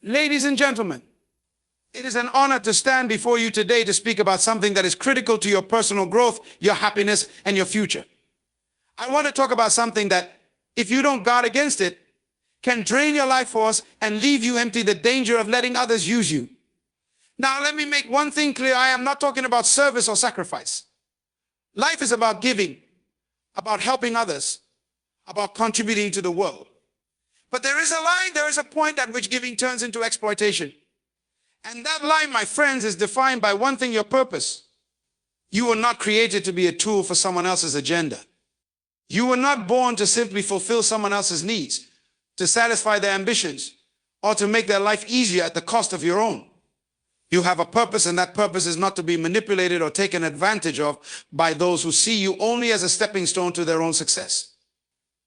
Ladies and gentlemen, it is an honor to stand before you today to speak about something that is critical to your personal growth, your happiness, and your future. I want to talk about something that, if you don't guard against it, can drain your life force and leave you empty, the danger of letting others use you. Now, let me make one thing clear. I am not talking about service or sacrifice. Life is about giving, about helping others, about contributing to the world. But there is a line, there is a point at which giving turns into exploitation. And that line, my friends, is defined by one thing: your purpose. You were not created to be a tool for someone else's agenda. You were not born to simply fulfill someone else's needs, to satisfy their ambitions, or to make their life easier at the cost of your own. You have a purpose, and that purpose is not to be manipulated or taken advantage of by those who see you only as a stepping stone to their own success.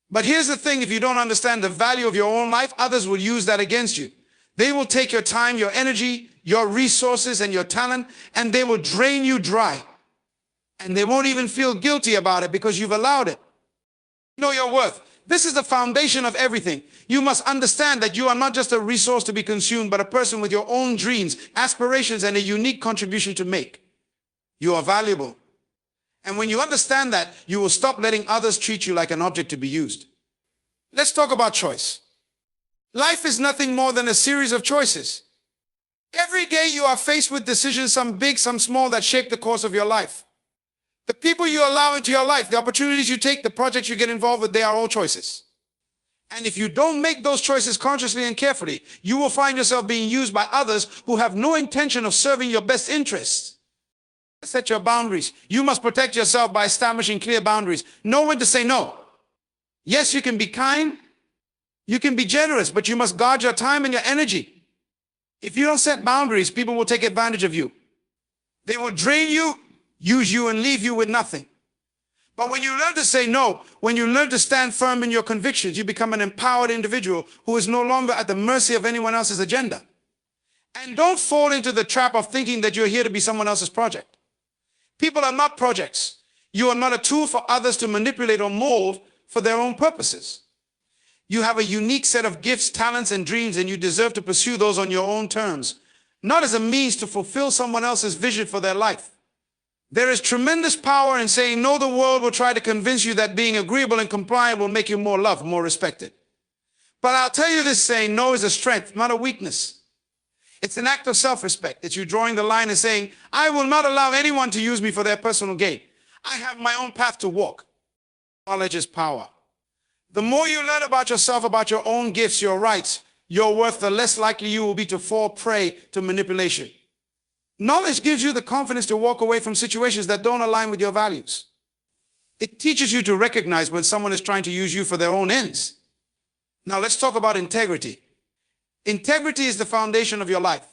But here's the thing: if you don't understand the value of your own life, others will use that against you. They will take your time, your energy, your resources, and your talent, and they will drain you dry. And they won't even feel guilty about it because you've allowed it. Know your worth. This is the foundation of everything. You must understand that you are not just a resource to be consumed, but a person with your own dreams, aspirations, and a unique contribution to make. You are valuable. And when you understand that, you will stop letting others treat you like an object to be used. Let's talk about choice. Life is nothing more than a series of choices. Every day you are faced with decisions, some big, some small, that shape the course of your life. The people you allow into your life, the opportunities you take, the projects you get involved with, they are all choices. And if you don't make those choices consciously and carefully, you will find yourself being used by others who have no intention of serving your best interests. Set your boundaries. You must protect yourself by establishing clear boundaries. Know when to say no. Yes, you can be kind. You can be generous, but you must guard your time and your energy. If you don't set boundaries, people will take advantage of you. They will drain you, use you, and leave you with nothing. But when you learn to say no, when you learn to stand firm in your convictions, you become an empowered individual who is no longer at the mercy of anyone else's agenda. And don't fall into the trap of thinking that you're here to be someone else's project. People are not projects. You are not a tool for others to manipulate or mold for their own purposes. You have a unique set of gifts, talents, and dreams, and you deserve to pursue those on your own terms, not as a means to fulfill someone else's vision for their life. There is tremendous power in saying no. The world will try to convince you that being agreeable and compliant will make you more loved, more respected. But I'll tell you this: saying no is a strength, not a weakness. It's an act of self-respect. It's you drawing the line and saying, I will not allow anyone to use me for their personal gain. I have my own path to walk. Knowledge is power. The more you learn about yourself, about your own gifts, your rights, your worth, the less likely you will be to fall prey to manipulation. Knowledge gives you the confidence to walk away from situations that don't align with your values. It teaches you to recognize when someone is trying to use you for their own ends. Now let's talk about integrity. Integrity is the foundation of your life.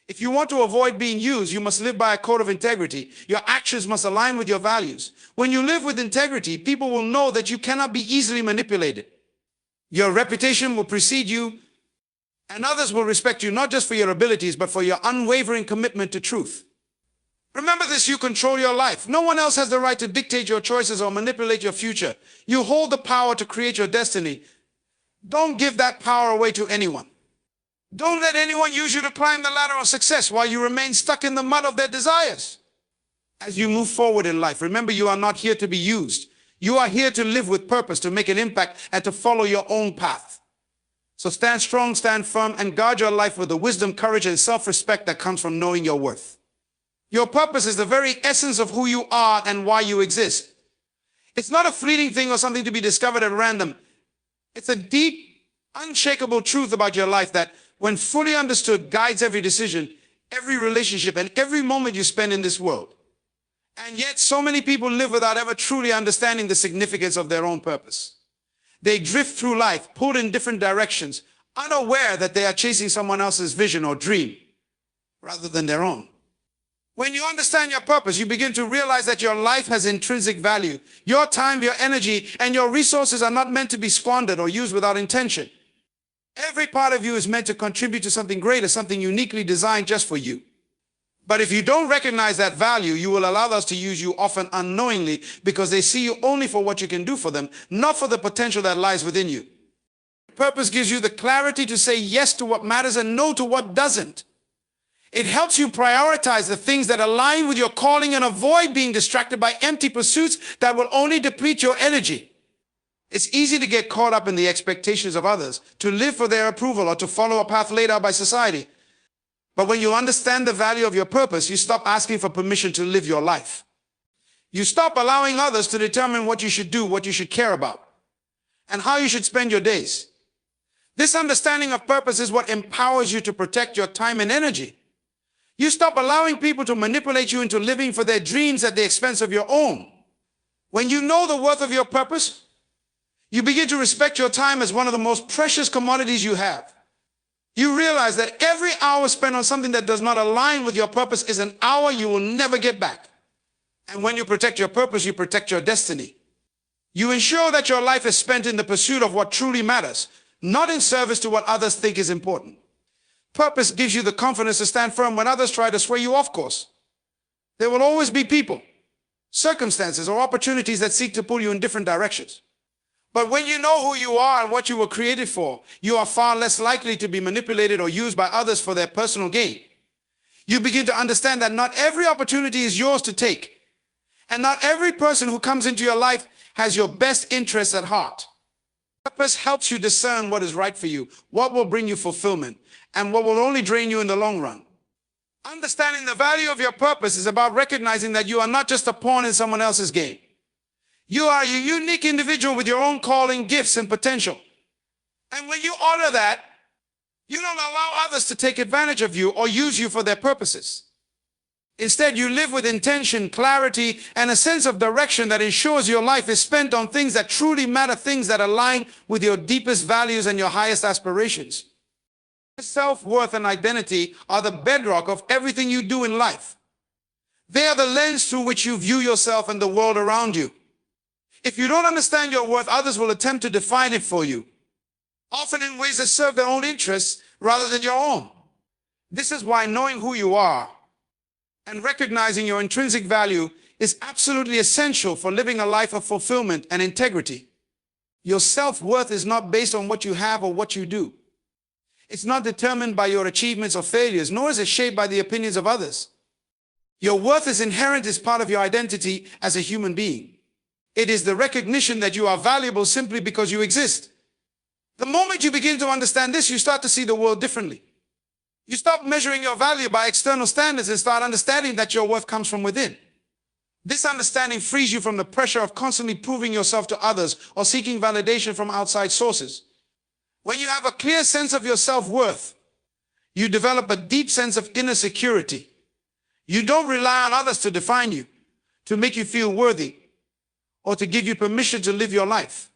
If you want to avoid being used, you must live by a code of integrity. Your actions must align with your values. When you live with integrity, people will know that you cannot be easily manipulated. Your reputation will precede you, and others will respect you not just for your abilities, but for your unwavering commitment to truth. Remember this: you control your life. No one else has the right to dictate your choices or manipulate your future. You hold the power to create your destiny. Don't give that power away to anyone. Don't let anyone use you to climb the ladder of success while you remain stuck in the mud of their desires. As you move forward in life, remember, you are not here to be used. You are here to live with purpose, to make an impact, and to follow your own path. So stand strong, stand firm, and guard your life with the wisdom, courage, and self-respect that comes from knowing your worth. Your purpose is the very essence of who you are and why you exist. It's not a fleeting thing or something to be discovered at random. It's a deep, unshakable truth about your life that, when fully understood, guides every decision, every relationship, and every moment you spend in this world. And yet, so many people live without ever truly understanding the significance of their own purpose. They drift through life, pulled in different directions, unaware that they are chasing someone else's vision or dream, rather than their own. When you understand your purpose, you begin to realize that your life has intrinsic value. Your time, your energy, and your resources are not meant to be squandered or used without intention. Every part of you is meant to contribute to something greater, something uniquely designed just for you. But if you don't recognize that value, you will allow others to use you, often unknowingly, because they see you only for what you can do for them, not for the potential that lies within you. Purpose gives you the clarity to say yes to what matters and no to what doesn't. It helps you prioritize the things that align with your calling and avoid being distracted by empty pursuits that will only deplete your energy. It's easy to get caught up in the expectations of others, to live for their approval or to follow a path laid out by society. But when you understand the value of your purpose, you stop asking for permission to live your life. You stop allowing others to determine what you should do, what you should care about, and how you should spend your days. This understanding of purpose is what empowers you to protect your time and energy. You stop allowing people to manipulate you into living for their dreams at the expense of your own. When you know the worth of your purpose, you begin to respect your time as one of the most precious commodities you have. You realize that every hour spent on something that does not align with your purpose is an hour you will never get back. And when you protect your purpose, you protect your destiny. You ensure that your life is spent in the pursuit of what truly matters, not in service to what others think is important. Purpose gives you the confidence to stand firm when others try to sway you off course. There will always be people, circumstances, or opportunities that seek to pull you in different directions. But when you know who you are and what you were created for, you are far less likely to be manipulated or used by others for their personal gain. You begin to understand that not every opportunity is yours to take, and not every person who comes into your life has your best interests at heart. Purpose helps you discern what is right for you, what will bring you fulfillment, and what will only drain you in the long run. Understanding the value of your purpose is about recognizing that you are not just a pawn in someone else's game. You are a unique individual with your own calling, gifts, and potential. And when you honor that, you don't allow others to take advantage of you or use you for their purposes. Instead, you live with intention, clarity, and a sense of direction that ensures your life is spent on things that truly matter, things that align with your deepest values and your highest aspirations. Self-worth and identity are the bedrock of everything you do in life. They are the lens through which you view yourself and the world around you. If you don't understand your worth, others will attempt to define it for you, often in ways that serve their own interests rather than your own. This is why knowing who you are and recognizing your intrinsic value is absolutely essential for living a life of fulfillment and integrity. Your self-worth is not based on what you have or what you do. It's not determined by your achievements or failures, nor is it shaped by the opinions of others. Your worth is inherent as part of your identity as a human being. It is the recognition that you are valuable simply because you exist. The moment you begin to understand this, you start to see the world differently. You stop measuring your value by external standards and start understanding that your worth comes from within. This understanding frees you from the pressure of constantly proving yourself to others or seeking validation from outside sources. When you have a clear sense of your self-worth, you develop a deep sense of inner security. You don't rely on others to define you, to make you feel worthy, or to give you permission to live your life.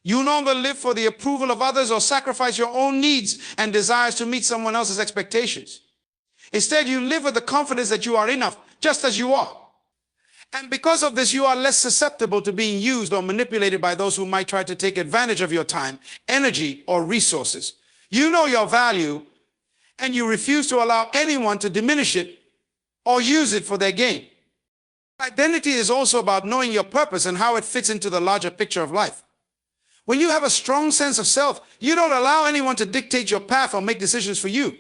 You no longer live for the approval of others or sacrifice your own needs and desires to meet someone else's expectations. Instead, you live with the confidence that you are enough, just as you are. And because of this, you are less susceptible to being used or manipulated by those who might try to take advantage of your time, energy, or resources. You know your value, and you refuse to allow anyone to diminish it or use it for their gain. Identity is also about knowing your purpose and how it fits into the larger picture of life. When you have a strong sense of self, you don't allow anyone to dictate your path or make decisions for you.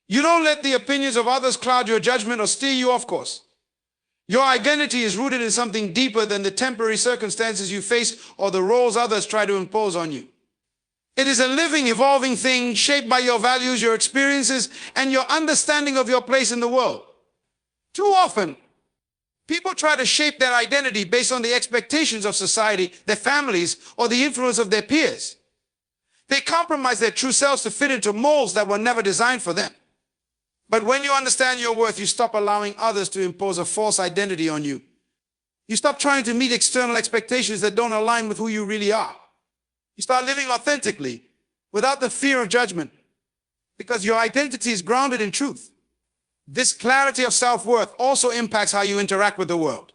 You don't let the opinions of others cloud your judgment or steer you off course. Your identity is rooted in something deeper than the temporary circumstances you face or the roles others try to impose on you. It is a living, evolving thing shaped by your values, your experiences, and your understanding of your place in the world. Too often, people try to shape their identity based on the expectations of society, their families, or the influence of their peers. They compromise their true selves to fit into molds that were never designed for them. But when you understand your worth, you stop allowing others to impose a false identity on you. You stop trying to meet external expectations that don't align with who you really are. You start living authentically, without the fear of judgment, because your identity is grounded in truth. This clarity of self-worth also impacts how you interact with the world.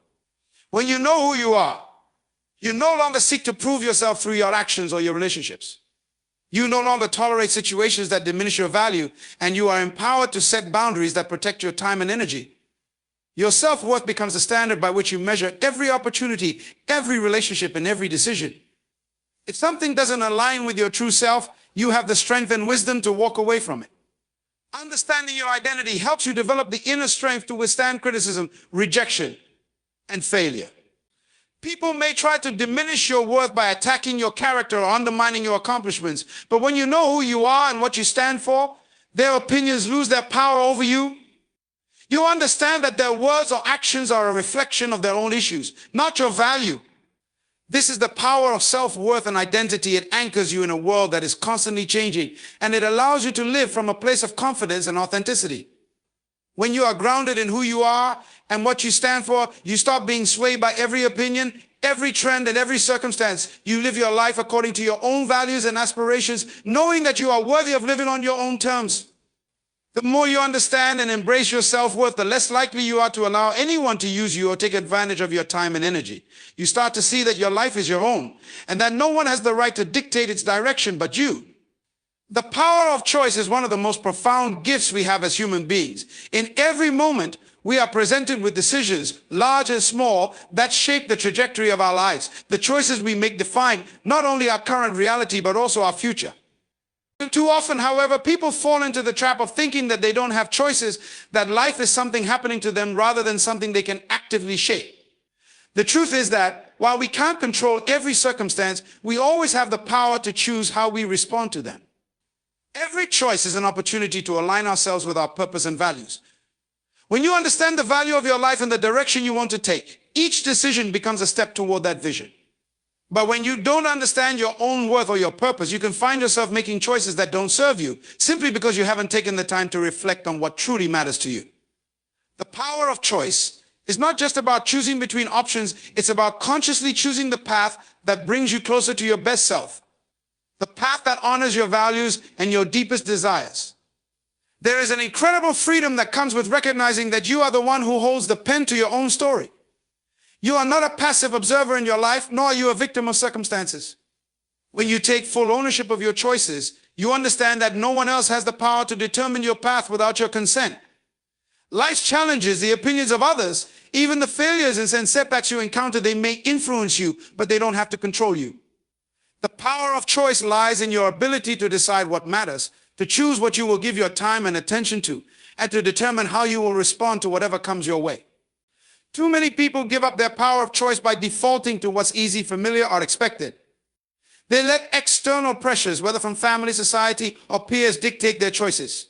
When you know who you are, you no longer seek to prove yourself through your actions or your relationships. You no longer tolerate situations that diminish your value, and you are empowered to set boundaries that protect your time and energy. Your self-worth becomes the standard by which you measure every opportunity, every relationship, and every decision. If something doesn't align with your true self, you have the strength and wisdom to walk away from it. Understanding your identity helps you develop the inner strength to withstand criticism, rejection, and failure. People may try to diminish your worth by attacking your character or undermining your accomplishments, but when you know who you are and what you stand for, their opinions lose their power over you. You understand that their words or actions are a reflection of their own issues, not your value. This is the power of self-worth and identity. It anchors you in a world that is constantly changing, and it allows you to live from a place of confidence and authenticity. When you are grounded in who you are and what you stand for, you stop being swayed by every opinion, every trend, and every circumstance. You live your life according to your own values and aspirations, knowing that you are worthy of living on your own terms. The more you understand and embrace your self-worth, the less likely you are to allow anyone to use you or take advantage of your time and energy. You start to see that your life is your own and that no one has the right to dictate its direction but you. The power of choice is one of the most profound gifts we have as human beings. In every moment, we are presented with decisions, large and small, that shape the trajectory of our lives. The choices we make define not only our current reality, but also our future. Too often, however, people fall into the trap of thinking that they don't have choices, that life is something happening to them rather than something they can actively shape. The truth is that while we can't control every circumstance, we always have the power to choose how we respond to them. Every choice is an opportunity to align ourselves with our purpose and values. When you understand the value of your life and the direction you want to take, each decision becomes a step toward that vision. But when you don't understand your own worth or your purpose, you can find yourself making choices that don't serve you, simply because you haven't taken the time to reflect on what truly matters to you. The power of choice is not just about choosing between options, it's about consciously choosing the path that brings you closer to your best self. The path that honors your values and your deepest desires. There is an incredible freedom that comes with recognizing that you are the one who holds the pen to your own story. You are not a passive observer in your life, nor are you a victim of circumstances. When you take full ownership of your choices, you understand that no one else has the power to determine your path without your consent. Life's challenges, the opinions of others, even the failures and setbacks you encounter, they may influence you, but they don't have to control you. The power of choice lies in your ability to decide what matters, to choose what you will give your time and attention to, and to determine how you will respond to whatever comes your way. Too many people give up their power of choice by defaulting to what's easy, familiar, or expected. They let external pressures, whether from family, society, or peers, dictate their choices.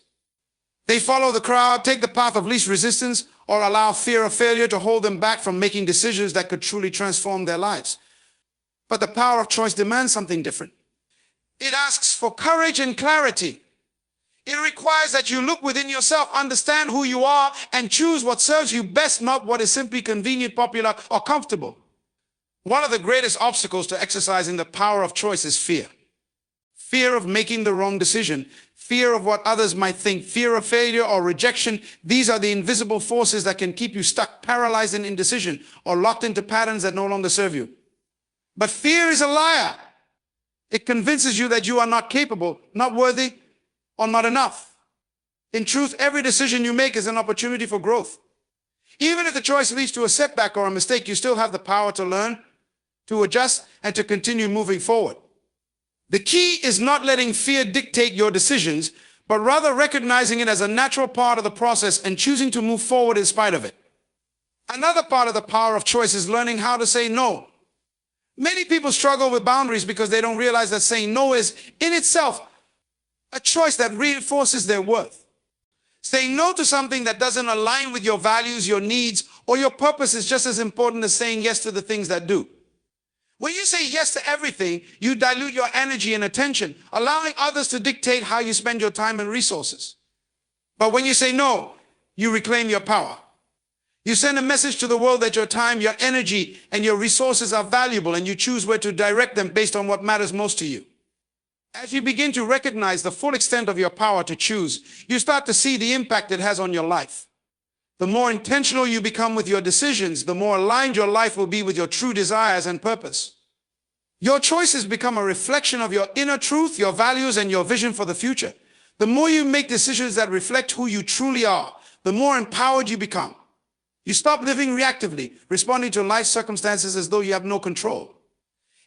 They follow the crowd, take the path of least resistance, or allow fear of failure to hold them back from making decisions that could truly transform their lives. But the power of choice demands something different. It asks for courage and clarity. It requires that you look within yourself, understand who you are, and choose what serves you best, not what is simply convenient, popular, or comfortable. One of the greatest obstacles to exercising the power of choice is fear. Fear of making the wrong decision, fear of what others might think, fear of failure or rejection. These are the invisible forces that can keep you stuck, paralyzed in indecision, or locked into patterns that no longer serve you. But fear is a liar. It convinces you that you are not capable, not worthy, or not enough. In truth, every decision you make is an opportunity for growth. Even if the choice leads to a setback or a mistake, you still have the power to learn, to adjust, and to continue moving forward. The key is not letting fear dictate your decisions, but rather recognizing it as a natural part of the process and choosing to move forward in spite of it. Another part of the power of choice is learning how to say no. Many people struggle with boundaries because they don't realize that saying no is, in itself, a choice that reinforces their worth. Saying no to something that doesn't align with your values, your needs, or your purpose is just as important as saying yes to the things that do. When you say yes to everything, you dilute your energy and attention, allowing others to dictate how you spend your time and resources. But when you say no, you reclaim your power. You send a message to the world that your time, your energy, and your resources are valuable, and you choose where to direct them based on what matters most to you. As you begin to recognize the full extent of your power to choose, you start to see the impact it has on your life. The more intentional you become with your decisions, the more aligned your life will be with your true desires and purpose. Your choices become a reflection of your inner truth, your values, and your vision for the future. The more you make decisions that reflect who you truly are, the more empowered you become. You stop living reactively, responding to life circumstances as though you have no control.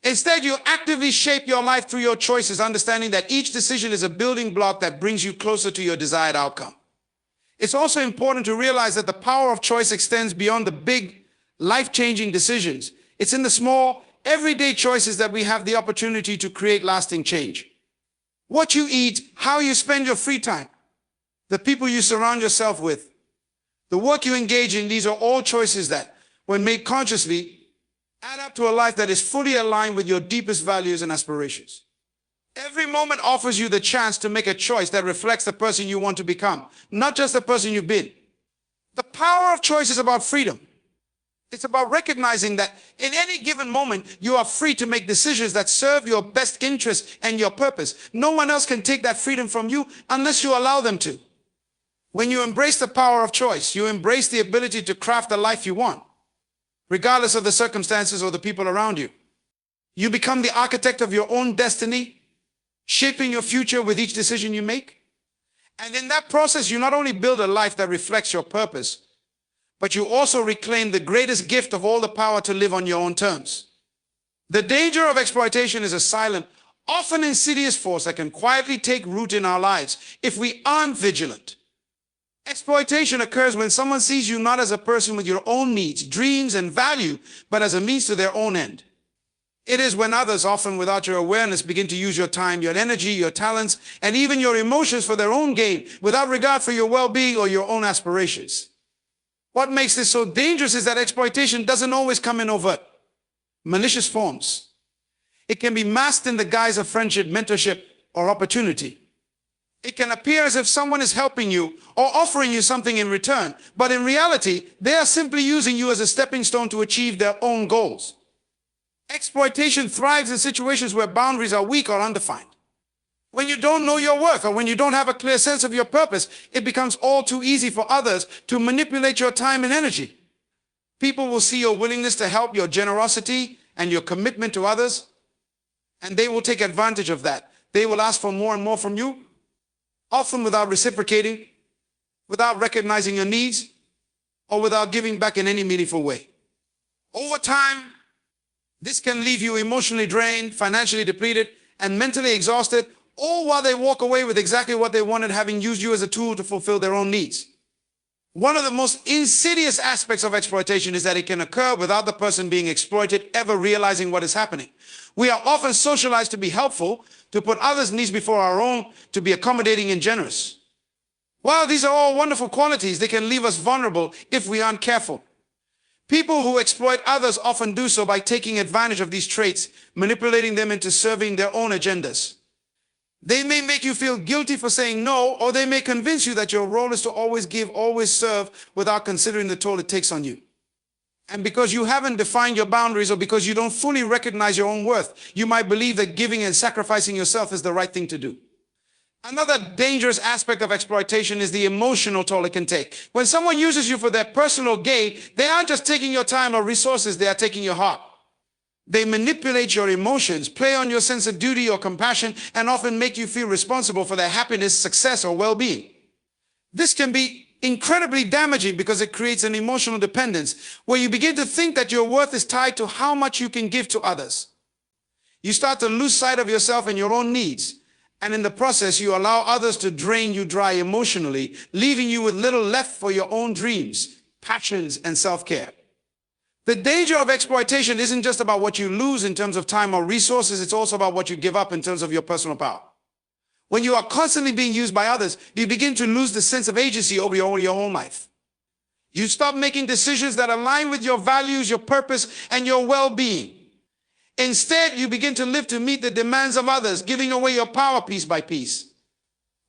Instead, you actively shape your life through your choices, understanding that each decision is a building block that brings you closer to your desired outcome. It's also important to realize that the power of choice extends beyond the big, life-changing decisions. It's in the small, everyday choices that we have the opportunity to create lasting change. What you eat, how you spend your free time, the people you surround yourself with, the work you engage in, these are all choices that, when made consciously, add up to a life that is fully aligned with your deepest values and aspirations. Every moment offers you the chance to make a choice that reflects the person you want to become, not just the person you've been. The power of choice is about freedom. It's about recognizing that in any given moment, you are free to make decisions that serve your best interest and your purpose. No one else can take that freedom from you unless you allow them to. When you embrace the power of choice, you embrace the ability to craft the life you want, regardless of the circumstances or the people around you. You become the architect of your own destiny, shaping your future with each decision you make. And in that process, you not only build a life that reflects your purpose, but you also reclaim the greatest gift of all, the power to live on your own terms. The danger of exploitation is a silent, often insidious force that can quietly take root in our lives if we aren't vigilant. Exploitation occurs when someone sees you not as a person with your own needs, dreams, and value, but as a means to their own end. It is when others, often without your awareness, begin to use your time, your energy, your talents, and even your emotions for their own gain, without regard for your well-being or your own aspirations. What makes this so dangerous is that exploitation doesn't always come in overt, malicious forms. It can be masked in the guise of friendship, mentorship, or opportunity. It can appear as if someone is helping you or offering you something in return, but in reality, they are simply using you as a stepping stone to achieve their own goals. Exploitation thrives in situations where boundaries are weak or undefined. When you don't know your worth or when you don't have a clear sense of your purpose, it becomes all too easy for others to manipulate your time and energy. People will see your willingness to help, your generosity, and your commitment to others, and they will take advantage of that. They will ask for more and more from you, often without reciprocating, without recognizing your needs, or without giving back in any meaningful way. Over time, this can leave you emotionally drained, financially depleted, and mentally exhausted, all while they walk away with exactly what they wanted, having used you as a tool to fulfill their own needs. One of the most insidious aspects of exploitation is that it can occur without the person being exploited ever realizing what is happening. We are often socialized to be helpful, to put others' needs before our own, to be accommodating and generous. While these are all wonderful qualities, they can leave us vulnerable if we aren't careful. People who exploit others often do so by taking advantage of these traits, manipulating them into serving their own agendas. They may make you feel guilty for saying no, or they may convince you that your role is to always give, always serve, without considering the toll it takes on you. And because you haven't defined your boundaries, or because you don't fully recognize your own worth, you might believe that giving and sacrificing yourself is the right thing to do. Another dangerous aspect of exploitation is the emotional toll it can take. When someone uses you for their personal gain, they aren't just taking your time or resources, they are taking your heart. They manipulate your emotions, play on your sense of duty or compassion, and often make you feel responsible for their happiness, success, or well-being. This can be incredibly damaging because it creates an emotional dependence where you begin to think that your worth is tied to how much you can give to others. You start to lose sight of yourself and your own needs, and in the process, you allow others to drain you dry emotionally, leaving you with little left for your own dreams, passions, and self-care. The danger of exploitation isn't just about what you lose in terms of time or resources, it's also about what you give up in terms of your personal power. When you are constantly being used by others, you begin to lose the sense of agency over your own life. You stop making decisions that align with your values, your purpose, and your well-being. Instead, you begin to live to meet the demands of others, giving away your power piece by piece.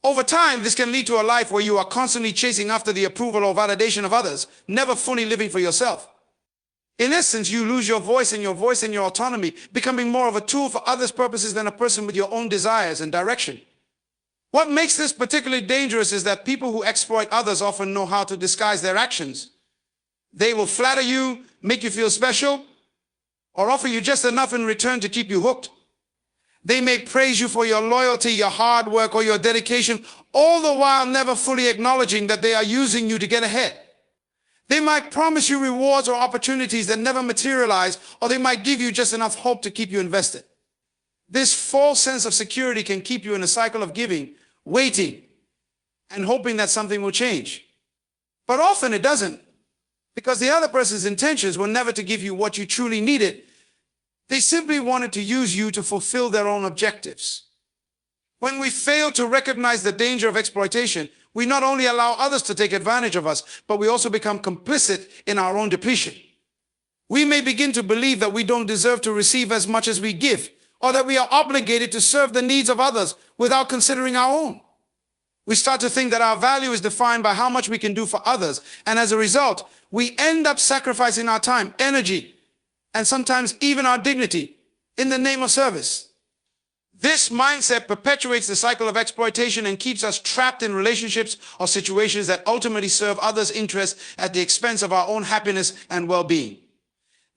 Over time, this can lead to a life where you are constantly chasing after the approval or validation of others, never fully living for yourself. In essence, you lose your voice and your autonomy, becoming more of a tool for others' purposes than a person with your own desires and direction. What makes this particularly dangerous is that people who exploit others often know how to disguise their actions. They will flatter you, make you feel special, or offer you just enough in return to keep you hooked. They may praise you for your loyalty, your hard work, or your dedication, all the while never fully acknowledging that they are using you to get ahead. They might promise you rewards or opportunities that never materialize, or they might give you just enough hope to keep you invested. This false sense of security can keep you in a cycle of giving, waiting, and hoping that something will change. But often it doesn't, because the other person's intentions were never to give you what you truly needed. They simply wanted to use you to fulfill their own objectives. When we fail to recognize the danger of exploitation, we not only allow others to take advantage of us, but we also become complicit in our own depletion. We may begin to believe that we don't deserve to receive as much as we give, or that we are obligated to serve the needs of others without considering our own. We start to think that our value is defined by how much we can do for others, and as a result, we end up sacrificing our time, energy, and sometimes even our dignity in the name of service. This mindset perpetuates the cycle of exploitation and keeps us trapped in relationships or situations that ultimately serve others' interests at the expense of our own happiness and well-being.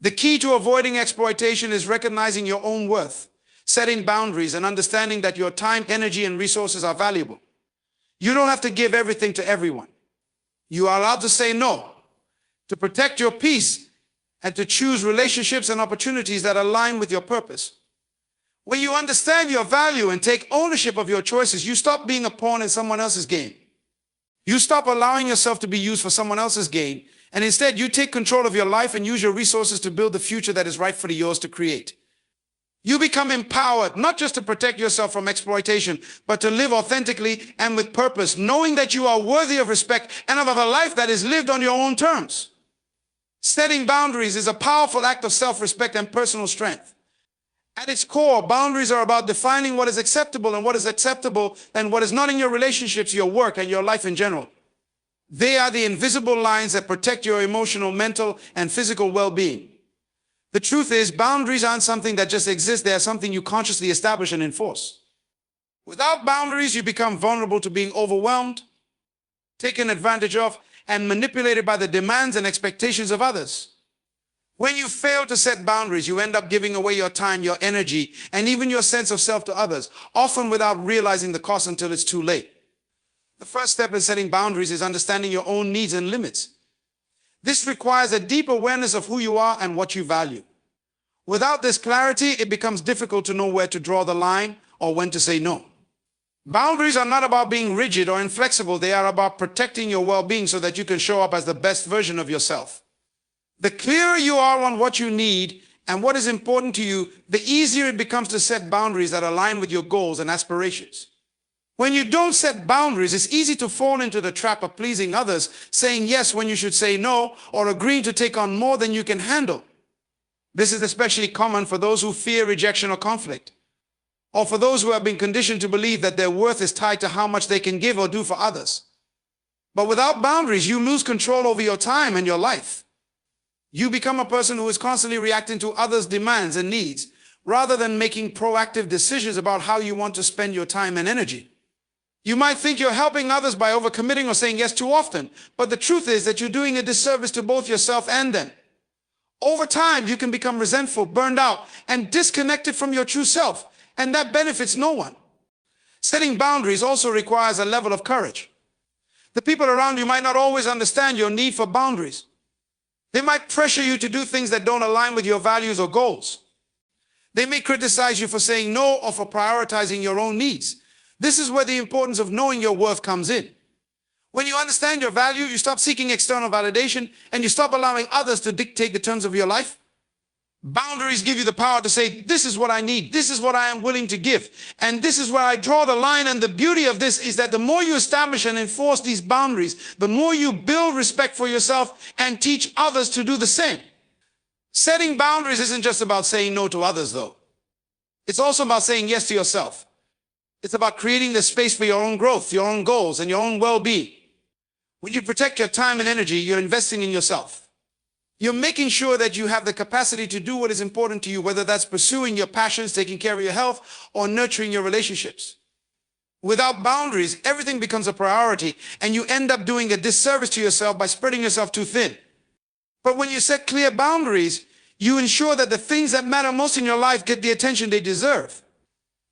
The key to avoiding exploitation is recognizing your own worth, setting boundaries, and understanding that your time, energy, and resources are valuable. You don't have to give everything to everyone. You are allowed to say no, to protect your peace, and to choose relationships and opportunities that align with your purpose. When you understand your value and take ownership of your choices, you stop being a pawn in someone else's game. You stop allowing yourself to be used for someone else's gain, and instead you take control of your life and use your resources to build the future that is rightfully yours to create. You become empowered, not just to protect yourself from exploitation, but to live authentically and with purpose, knowing that you are worthy of respect and of a life that is lived on your own terms. Setting boundaries is a powerful act of self-respect and personal strength. At its core, boundaries are about defining what is acceptable and what is acceptable and what is not in your relationships, your work, and your life in general. They are the invisible lines that protect your emotional, mental, and physical well-being. The truth is, boundaries aren't something that just exists. They are something you consciously establish and enforce. Without boundaries, you become vulnerable to being overwhelmed, taken advantage of, and manipulated by the demands and expectations of others. When you fail to set boundaries, you end up giving away your time, your energy, and even your sense of self to others, often without realizing the cost until it's too late. The first step in setting boundaries is understanding your own needs and limits. This requires a deep awareness of who you are and what you value. Without this clarity, it becomes difficult to know where to draw the line or when to say no. Boundaries are not about being rigid or inflexible. They are about protecting your well-being so that you can show up as the best version of yourself. The clearer you are on what you need and what is important to you, the easier it becomes to set boundaries that align with your goals and aspirations. When you don't set boundaries, it's easy to fall into the trap of pleasing others, saying yes when you should say no, or agreeing to take on more than you can handle. This is especially common for those who fear rejection or conflict, or for those who have been conditioned to believe that their worth is tied to how much they can give or do for others. But without boundaries, you lose control over your time and your life. You become a person who is constantly reacting to others' demands and needs, rather than making proactive decisions about how you want to spend your time and energy. You might think you're helping others by overcommitting or saying yes too often, but the truth is that you're doing a disservice to both yourself and them. Over time, you can become resentful, burned out, and disconnected from your true self, and that benefits no one. Setting boundaries also requires a level of courage. The people around you might not always understand your need for boundaries. They might pressure you to do things that don't align with your values or goals. They may criticize you for saying no or for prioritizing your own needs. This is where the importance of knowing your worth comes in. When you understand your value, you stop seeking external validation and you stop allowing others to dictate the terms of your life. Boundaries give you the power to say, this is what I need, this is what I am willing to give, and this is where I draw the line. And the beauty of this is that the more you establish and enforce these boundaries, the more you build respect for yourself and teach others to do the same. Setting boundaries isn't just about saying no to others, though. It's also about saying yes to yourself. It's about creating the space for your own growth, your own goals, and your own well-being. When you protect your time and energy, you're investing in yourself. You're making sure that you have the capacity to do what is important to you, whether that's pursuing your passions, taking care of your health, or nurturing your relationships. Without boundaries, everything becomes a priority, and you end up doing a disservice to yourself by spreading yourself too thin. But when you set clear boundaries, you ensure that the things that matter most in your life get the attention they deserve.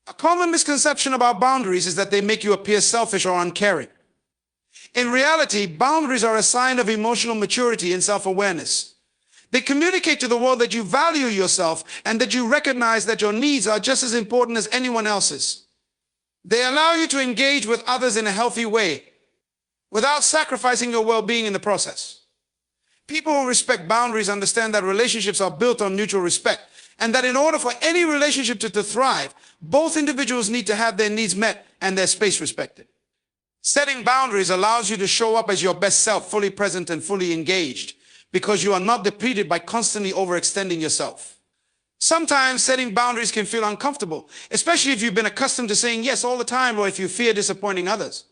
A common misconception about boundaries is that they make you appear selfish or uncaring. In reality, boundaries are a sign of emotional maturity and self-awareness. They communicate to the world that you value yourself and that you recognize that your needs are just as important as anyone else's. They allow you to engage with others in a healthy way without sacrificing your well-being in the process. People who respect boundaries understand that relationships are built on mutual respect, and that in order for any relationship to thrive, both individuals need to have their needs met and their space respected. Setting boundaries allows you to show up as your best self, fully present and fully engaged, because you are not depleted by constantly overextending yourself. Sometimes setting boundaries can feel uncomfortable, especially if you've been accustomed to saying yes all the time or if you fear disappointing others.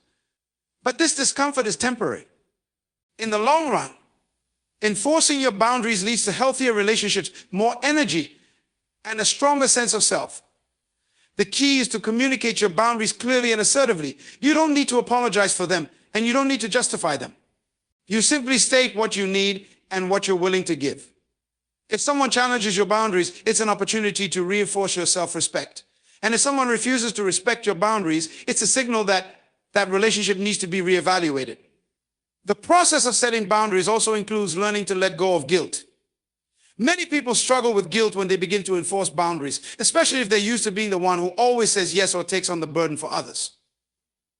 But this discomfort is temporary. In the long run, enforcing your boundaries leads to healthier relationships, more energy, and a stronger sense of self. The key is to communicate your boundaries clearly and assertively. You don't need to apologize for them, and you don't need to justify them. You simply state what you need and what you're willing to give. If someone challenges your boundaries, it's an opportunity to reinforce your self-respect. And if someone refuses to respect your boundaries, it's a signal that that relationship needs to be reevaluated. The process of setting boundaries also includes learning to let go of guilt. Many people struggle with guilt when they begin to enforce boundaries, especially if they're used to being the one who always says yes or takes on the burden for others.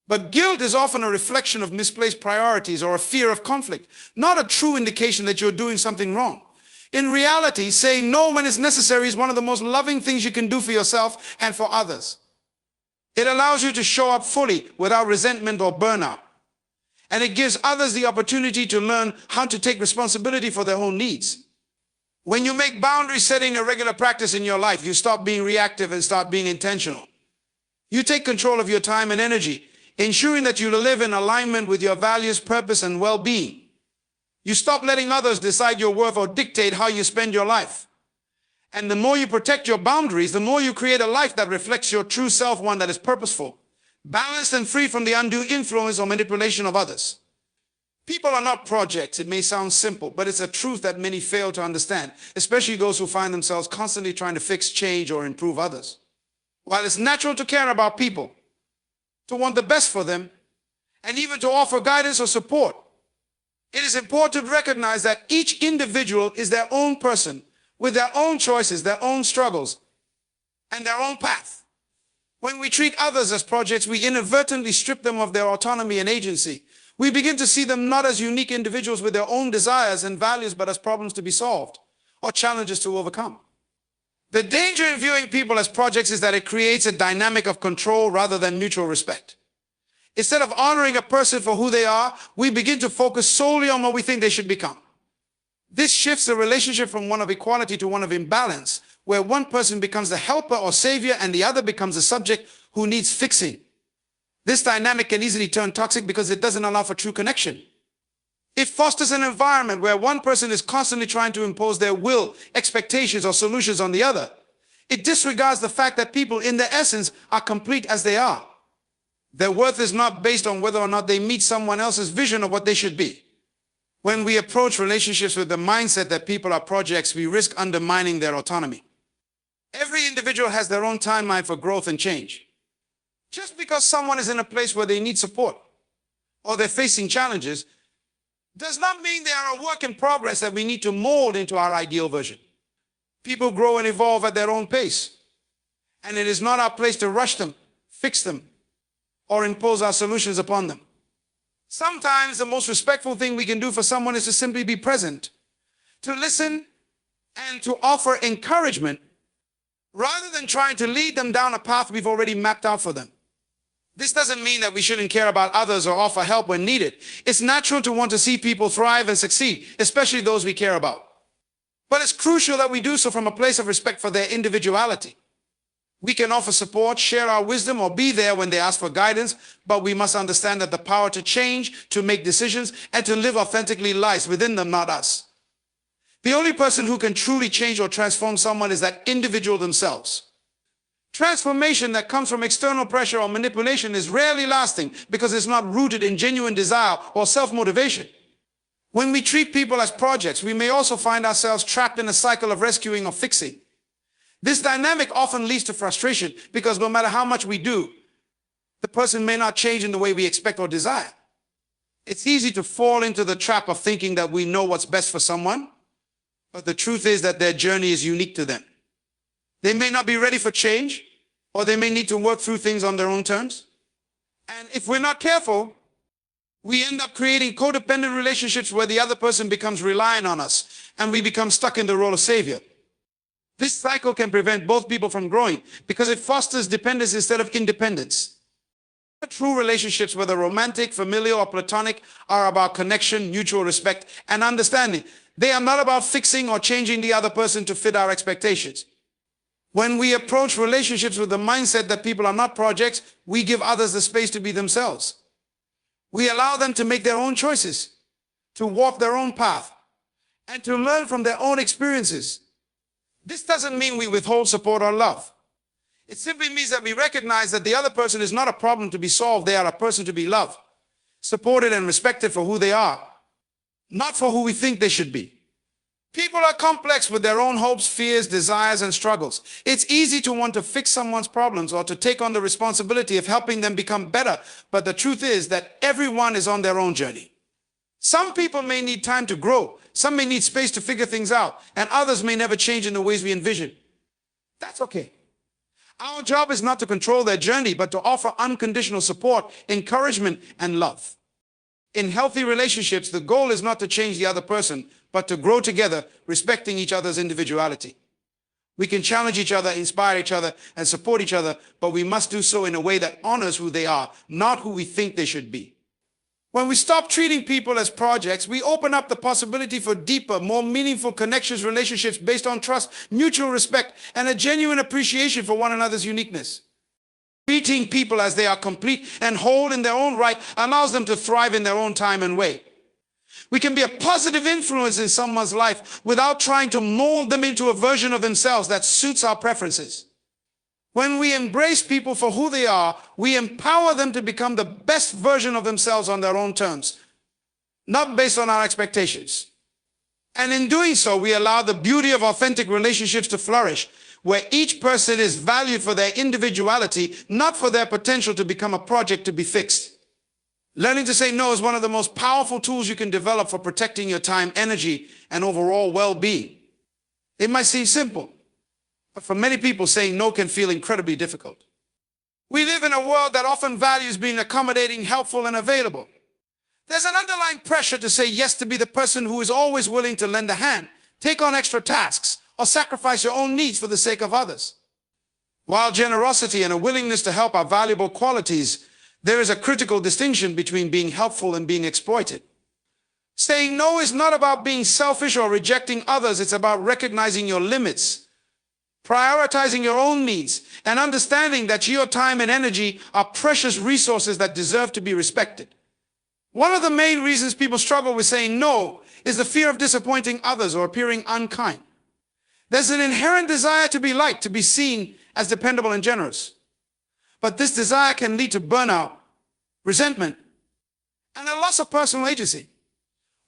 But guilt is often a reflection of misplaced priorities or a fear of conflict, not a true indication that you're doing something wrong. In reality, saying no when it's necessary is one of the most loving things you can do for yourself and for others. It allows you to show up fully without resentment or burnout. And it gives others the opportunity to learn how to take responsibility for their own needs. When you make boundary setting a regular practice in your life, you stop being reactive and start being intentional. You take control of your time and energy, ensuring that you live in alignment with your values, purpose, and well-being. You stop letting others decide your worth or dictate how you spend your life. And the more you protect your boundaries, the more you create a life that reflects your true self, one that is purposeful, balanced, and free from the undue influence or manipulation of others. People are not projects. It may sound simple, but it's a truth that many fail to understand, especially those who find themselves constantly trying to fix, change, or improve others. While it's natural to care about people, to want the best for them, and even to offer guidance or support, it is important to recognize that each individual is their own person, with their own choices, their own struggles, and their own path. When we treat others as projects, we inadvertently strip them of their autonomy and agency. We begin to see them not as unique individuals with their own desires and values, but as problems to be solved or challenges to overcome. The danger in viewing people as projects is that it creates a dynamic of control rather than mutual respect. Instead of honoring a person for who they are, we begin to focus solely on what we think they should become. This shifts the relationship from one of equality to one of imbalance, where one person becomes the helper or savior and the other becomes the subject who needs fixing. This dynamic can easily turn toxic because it doesn't allow for true connection. It fosters an environment where one person is constantly trying to impose their will, expectations, or solutions on the other. It disregards the fact that people in their essence are complete as they are. Their worth is not based on whether or not they meet someone else's vision of what they should be. When we approach relationships with the mindset that people are projects, we risk undermining their autonomy. Every individual has their own timeline for growth and change. Just because someone is in a place where they need support or they're facing challenges does not mean they are a work in progress that we need to mold into our ideal version. People grow and evolve at their own pace, and it is not our place to rush them, fix them, or impose our solutions upon them. Sometimes the most respectful thing we can do for someone is to simply be present, to listen, and to offer encouragement rather than trying to lead them down a path we've already mapped out for them. This doesn't mean that we shouldn't care about others or offer help when needed. It's natural to want to see people thrive and succeed, especially those we care about. But it's crucial that we do so from a place of respect for their individuality. We can offer support, share our wisdom, or be there when they ask for guidance, but we must understand that the power to change, to make decisions, and to live authentically lies within them, not us. The only person who can truly change or transform someone is that individual themselves. Transformation that comes from external pressure or manipulation is rarely lasting because it's not rooted in genuine desire or self-motivation. When we treat people as projects, we may also find ourselves trapped in a cycle of rescuing or fixing. This dynamic often leads to frustration because no matter how much we do, the person may not change in the way we expect or desire. It's easy to fall into the trap of thinking that we know what's best for someone, but the truth is that their journey is unique to them. They may not be ready for change, or they may need to work through things on their own terms. And if we're not careful, we end up creating codependent relationships where the other person becomes reliant on us, and we become stuck in the role of savior. This cycle can prevent both people from growing because it fosters dependence instead of independence. True relationships, whether romantic, familial, or platonic, are about connection, mutual respect, and understanding. They are not about fixing or changing the other person to fit our expectations. When we approach relationships with the mindset that people are not projects, we give others the space to be themselves. We allow them to make their own choices, to walk their own path, and to learn from their own experiences. This doesn't mean we withhold support or love. It simply means that we recognize that the other person is not a problem to be solved. They are a person to be loved, supported, and respected for who they are, not for who we think they should be. People are complex with their own hopes, fears, desires, and struggles. It's easy to want to fix someone's problems or to take on the responsibility of helping them become better. But the truth is that everyone is on their own journey. Some people may need time to grow. Some may need space to figure things out. And others may never change in the ways we envision. That's okay. Our job is not to control their journey, but to offer unconditional support, encouragement, and love. In healthy relationships, the goal is not to change the other person, but to grow together, respecting each other's individuality. We can challenge each other, inspire each other, and support each other, but we must do so in a way that honors who they are, not who we think they should be. When we stop treating people as projects, we open up the possibility for deeper, more meaningful connections, relationships based on trust, mutual respect, and a genuine appreciation for one another's uniqueness. Treating people as they are complete and whole in their own right allows them to thrive in their own time and way. We can be a positive influence in someone's life without trying to mold them into a version of themselves that suits our preferences. When we embrace people for who they are, we empower them to become the best version of themselves on their own terms, not based on our expectations. And in doing so, we allow the beauty of authentic relationships to flourish, where each person is valued for their individuality, not for their potential to become a project to be fixed. Learning to say no is one of the most powerful tools you can develop for protecting your time, energy, and overall well-being. It might seem simple, but for many people, saying no can feel incredibly difficult. We live in a world that often values being accommodating, helpful, and available. There's an underlying pressure to say yes to be the person who is always willing to lend a hand, take on extra tasks, or sacrifice your own needs for the sake of others. While generosity and a willingness to help are valuable qualities, there is a critical distinction between being helpful and being exploited. Saying no is not about being selfish or rejecting others. It's about recognizing your limits, prioritizing your own needs, and understanding that your time and energy are precious resources that deserve to be respected. One of the main reasons people struggle with saying no is the fear of disappointing others or appearing unkind. There's an inherent desire to be liked, to be seen as dependable and generous. But this desire can lead to burnout, resentment, and a loss of personal agency.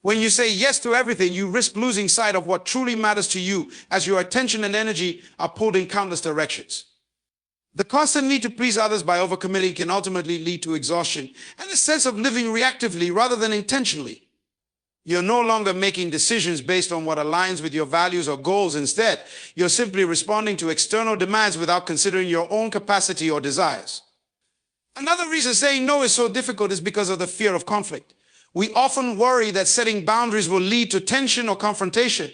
When you say yes to everything, you risk losing sight of what truly matters to you as your attention and energy are pulled in countless directions. The constant need to please others by overcommitting can ultimately lead to exhaustion and a sense of living reactively rather than intentionally. You're no longer making decisions based on what aligns with your values or goals. Instead, you're simply responding to external demands without considering your own capacity or desires. Another reason saying no is so difficult is because of the fear of conflict. We often worry that setting boundaries will lead to tension or confrontation.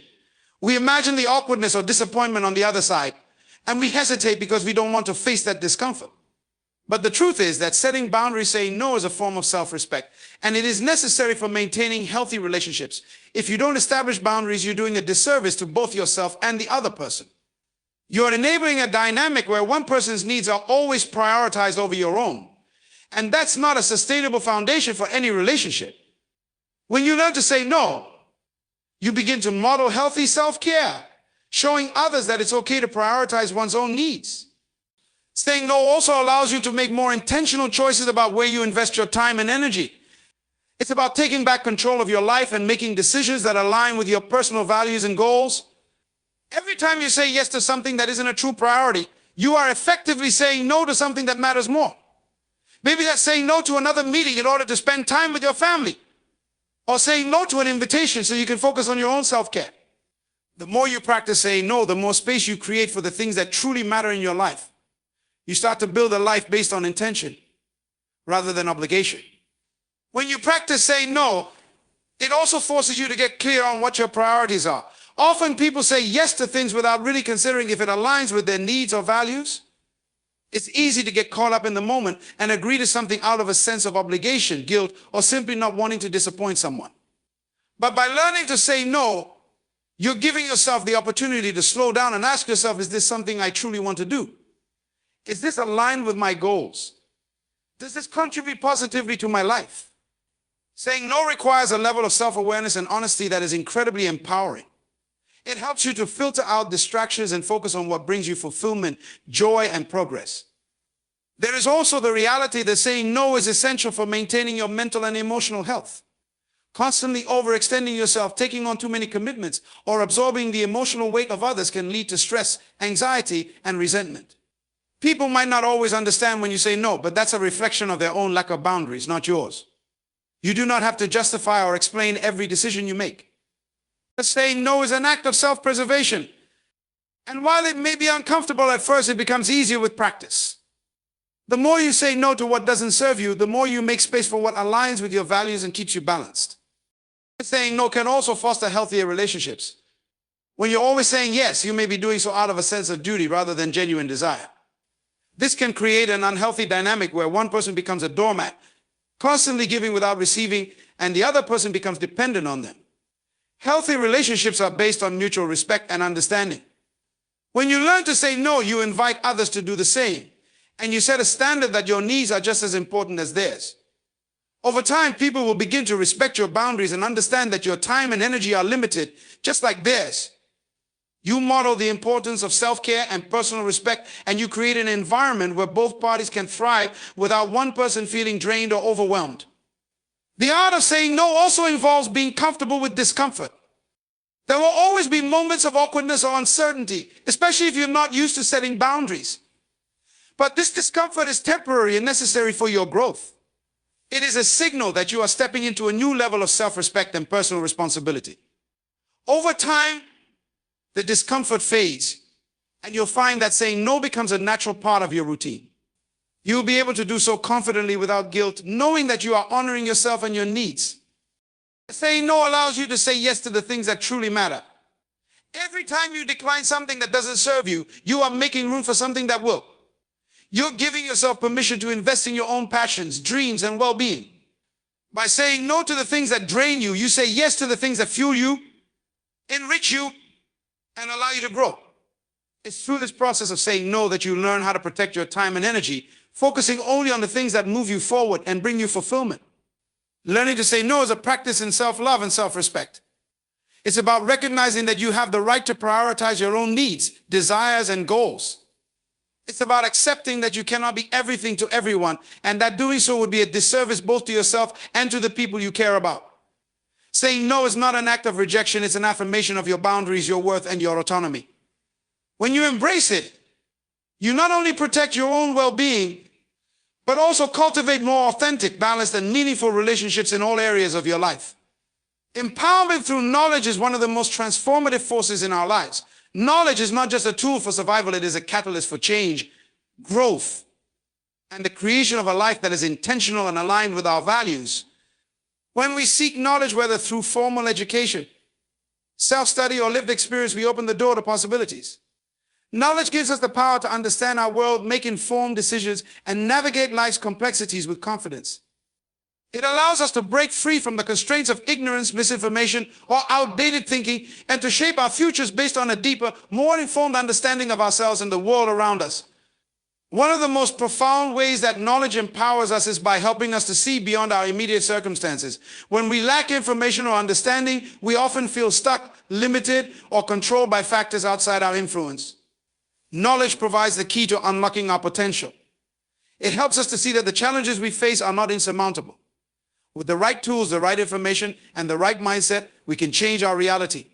We imagine the awkwardness or disappointment on the other side, and we hesitate because we don't want to face that discomfort. But the truth is that setting boundaries, saying no, is a form of self-respect, and it is necessary for maintaining healthy relationships. If you don't establish boundaries, you're doing a disservice to both yourself and the other person. You're enabling a dynamic where one person's needs are always prioritized over your own, and that's not a sustainable foundation for any relationship. When you learn to say no, you begin to model healthy self-care, showing others that it's okay to prioritize one's own needs. Saying no also allows you to make more intentional choices about where you invest your time and energy. It's about taking back control of your life and making decisions that align with your personal values and goals. Every time you say yes to something that isn't a true priority, you are effectively saying no to something that matters more. Maybe that's saying no to another meeting in order to spend time with your family, or saying no to an invitation so you can focus on your own self-care. The more you practice saying no, the more space you create for the things that truly matter in your life. You start to build a life based on intention rather than obligation. When you practice saying no, it also forces you to get clear on what your priorities are. Often people say yes to things without really considering if it aligns with their needs or values. It's easy to get caught up in the moment and agree to something out of a sense of obligation, guilt, or simply not wanting to disappoint someone. But by learning to say no, you're giving yourself the opportunity to slow down and ask yourself, is this something I truly want to do? Is this aligned with my goals? Does this contribute positively to my life? Saying no requires a level of self-awareness and honesty that is incredibly empowering. It helps you to filter out distractions and focus on what brings you fulfillment, joy, and progress. There is also the reality that saying no is essential for maintaining your mental and emotional health. Constantly overextending yourself, taking on too many commitments, or absorbing the emotional weight of others can lead to stress, anxiety, and resentment. People might not always understand when you say no, but that's a reflection of their own lack of boundaries, not yours. You do not have to justify or explain every decision you make. Saying no is an act of self-preservation. And while it may be uncomfortable at first, it becomes easier with practice. The more you say no to what doesn't serve you, the more you make space for what aligns with your values and keeps you balanced. Saying no can also foster healthier relationships. When you're always saying yes, you may be doing so out of a sense of duty rather than genuine desire. This can create an unhealthy dynamic where one person becomes a doormat, constantly giving without receiving, and the other person becomes dependent on them. Healthy relationships are based on mutual respect and understanding. When you learn to say no, you invite others to do the same, and you set a standard that your needs are just as important as theirs. Over time, people will begin to respect your boundaries and understand that your time and energy are limited, just like theirs. You model the importance of self-care and personal respect, and you create an environment where both parties can thrive without one person feeling drained or overwhelmed. The art of saying no also involves being comfortable with discomfort. There will always be moments of awkwardness or uncertainty, especially if you're not used to setting boundaries. But this discomfort is temporary and necessary for your growth. It is a signal that you are stepping into a new level of self-respect and personal responsibility. Over time, the discomfort fades, and you'll find that saying no becomes a natural part of your routine. You'll be able to do so confidently without guilt, knowing that you are honoring yourself and your needs. Saying no allows you to say yes to the things that truly matter. Every time you decline something that doesn't serve you, you are making room for something that will. You're giving yourself permission to invest in your own passions, dreams, and well-being. By saying no to the things that drain you, you say yes to the things that fuel you, enrich you, and allow you to grow. It's through this process of saying no that you learn how to protect your time and energy, focusing only on the things that move you forward and bring you fulfillment. Learning to say no is a practice in self-love and self-respect. It's about recognizing that you have the right to prioritize your own needs, desires, and goals. It's about accepting that you cannot be everything to everyone, and that doing so would be a disservice both to yourself and to the people you care about. Saying no is not an act of rejection, it's an affirmation of your boundaries, your worth, and your autonomy. When you embrace it, you not only protect your own well-being, but also cultivate more authentic, balanced, and meaningful relationships in all areas of your life. Empowerment through knowledge is one of the most transformative forces in our lives. Knowledge is not just a tool for survival, it is a catalyst for change, growth, and the creation of a life that is intentional and aligned with our values. When we seek knowledge, whether through formal education, self-study, or lived experience, we open the door to possibilities. Knowledge gives us the power to understand our world, make informed decisions, and navigate life's complexities with confidence. It allows us to break free from the constraints of ignorance, misinformation, or outdated thinking, and to shape our futures based on a deeper, more informed understanding of ourselves and the world around us. One of the most profound ways that knowledge empowers us is by helping us to see beyond our immediate circumstances. When we lack information or understanding, we often feel stuck, limited, or controlled by factors outside our influence. Knowledge provides the key to unlocking our potential. It helps us to see that the challenges we face are not insurmountable. With the right tools, the right information, and the right mindset, we can change our reality.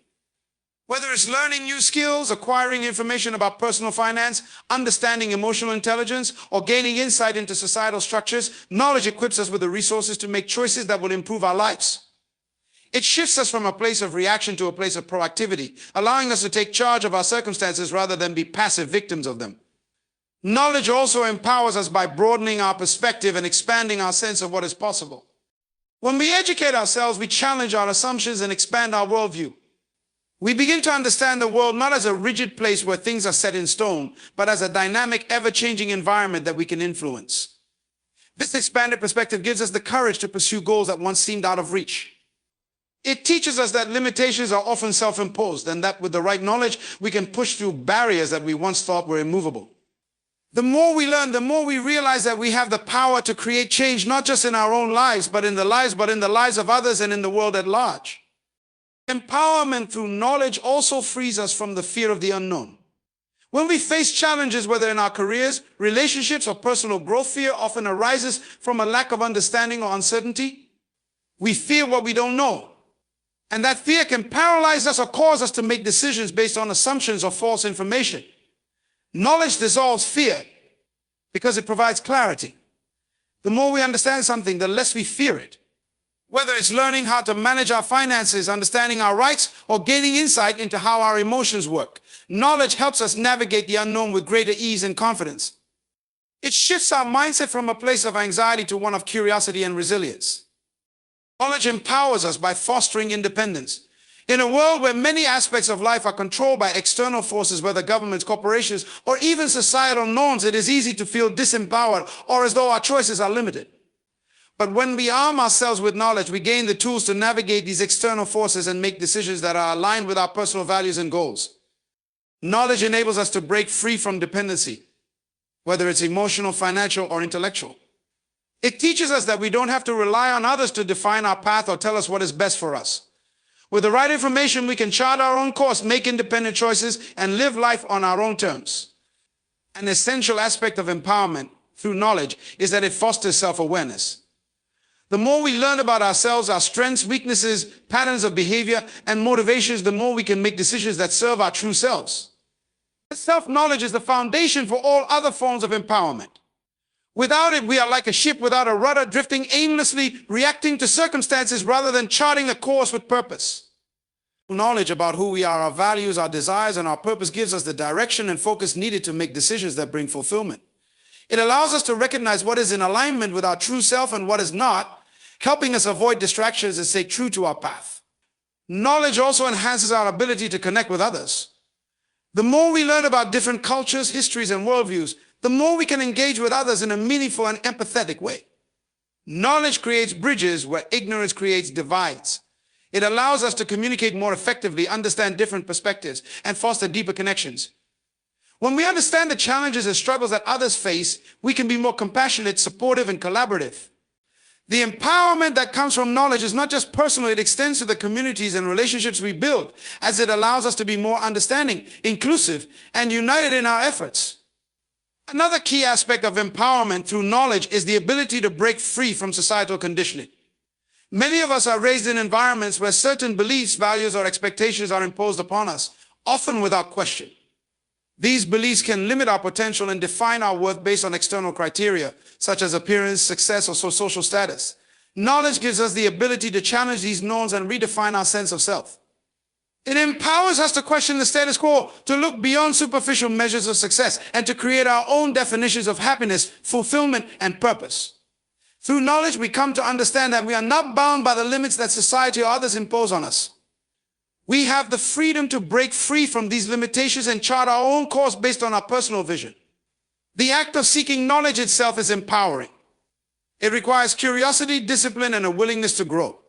Whether it's learning new skills, acquiring information about personal finance, understanding emotional intelligence, or gaining insight into societal structures, knowledge equips us with the resources to make choices that will improve our lives. It shifts us from a place of reaction to a place of proactivity, allowing us to take charge of our circumstances rather than be passive victims of them. Knowledge also empowers us by broadening our perspective and expanding our sense of what is possible. When we educate ourselves, we challenge our assumptions and expand our worldview. We begin to understand the world not as a rigid place where things are set in stone, but as a dynamic, ever-changing environment that we can influence. This expanded perspective gives us the courage to pursue goals that once seemed out of reach. It teaches us that limitations are often self-imposed and that with the right knowledge, we can push through barriers that we once thought were immovable. The more we learn, the more we realize that we have the power to create change, not just in our own lives, but in the lives of others and in the world at large. Empowerment through knowledge also frees us from the fear of the unknown. When we face challenges, whether in our careers, relationships, or personal growth, fear often arises from a lack of understanding or uncertainty. We fear what we don't know. And that fear can paralyze us or cause us to make decisions based on assumptions or false information. Knowledge dissolves fear because it provides clarity. The more we understand something, the less we fear it. Whether it's learning how to manage our finances, understanding our rights, or gaining insight into how our emotions work, knowledge helps us navigate the unknown with greater ease and confidence. It shifts our mindset from a place of anxiety to one of curiosity and resilience. Knowledge empowers us by fostering independence. In a world where many aspects of life are controlled by external forces, whether governments, corporations, or even societal norms, it is easy to feel disempowered or as though our choices are limited. But when we arm ourselves with knowledge, we gain the tools to navigate these external forces and make decisions that are aligned with our personal values and goals. Knowledge enables us to break free from dependency, whether it's emotional, financial, or intellectual. It teaches us that we don't have to rely on others to define our path or tell us what is best for us. With the right information, we can chart our own course, make independent choices, and live life on our own terms. An essential aspect of empowerment through knowledge is that it fosters self-awareness. The more we learn about ourselves, our strengths, weaknesses, patterns of behavior, and motivations, the more we can make decisions that serve our true selves. Self-knowledge is the foundation for all other forms of empowerment. Without it, we are like a ship without a rudder, drifting aimlessly, reacting to circumstances rather than charting a course with purpose. Knowledge about who we are, our values, our desires, and our purpose gives us the direction and focus needed to make decisions that bring fulfillment. It allows us to recognize what is in alignment with our true self and what is not, helping us avoid distractions and stay true to our path. Knowledge also enhances our ability to connect with others. The more we learn about different cultures, histories, and worldviews, the more we can engage with others in a meaningful and empathetic way. Knowledge creates bridges where ignorance creates divides. It allows us to communicate more effectively, understand different perspectives, and foster deeper connections. When we understand the challenges and struggles that others face, we can be more compassionate, supportive, and collaborative. The empowerment that comes from knowledge is not just personal, it extends to the communities and relationships we build, as it allows us to be more understanding, inclusive, and united in our efforts. Another key aspect of empowerment through knowledge is the ability to break free from societal conditioning. Many of us are raised in environments where certain beliefs, values, or expectations are imposed upon us, often without question. These beliefs can limit our potential and define our worth based on external criteria, such as appearance, success, or social status. Knowledge gives us the ability to challenge these norms and redefine our sense of self. It empowers us to question the status quo, to look beyond superficial measures of success, and to create our own definitions of happiness, fulfillment, and purpose. Through knowledge, we come to understand that we are not bound by the limits that society or others impose on us. We have the freedom to break free from these limitations and chart our own course based on our personal vision. The act of seeking knowledge itself is empowering. It requires curiosity, discipline, and a willingness to grow.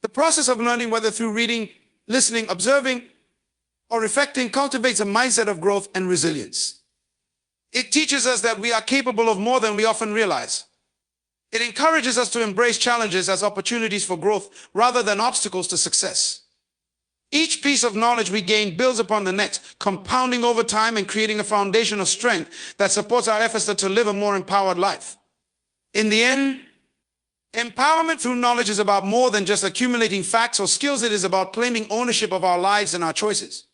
The process of learning, whether through reading, listening, observing, or reflecting, cultivates a mindset of growth and resilience. It teaches us that we are capable of more than we often realize. It encourages us to embrace challenges as opportunities for growth rather than obstacles to success. Each piece of knowledge we gain builds upon the next, compounding over time and creating a foundation of strength that supports our efforts to live a more empowered life. In the end, empowerment through knowledge is about more than just accumulating facts or skills. It is about claiming ownership of our lives and our choices.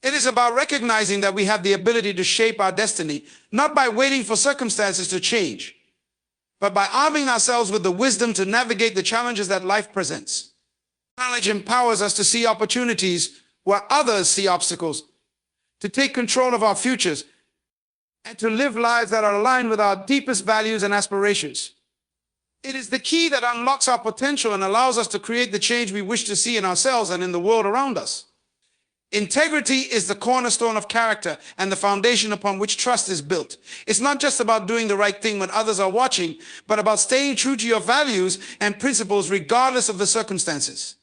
It is about recognizing that we have the ability to shape our destiny, not by waiting for circumstances to change, but by arming ourselves with the wisdom to navigate the challenges that life presents. Knowledge empowers us to see opportunities where others see obstacles, to take control of our futures, and to live lives that are aligned with our deepest values and aspirations. It is the key that unlocks our potential and allows us to create the change we wish to see in ourselves and in the world around us. Integrity is the cornerstone of character and the foundation upon which trust is built. It's not just about doing the right thing when others are watching, but about staying true to your values and principles regardless of the circumstances.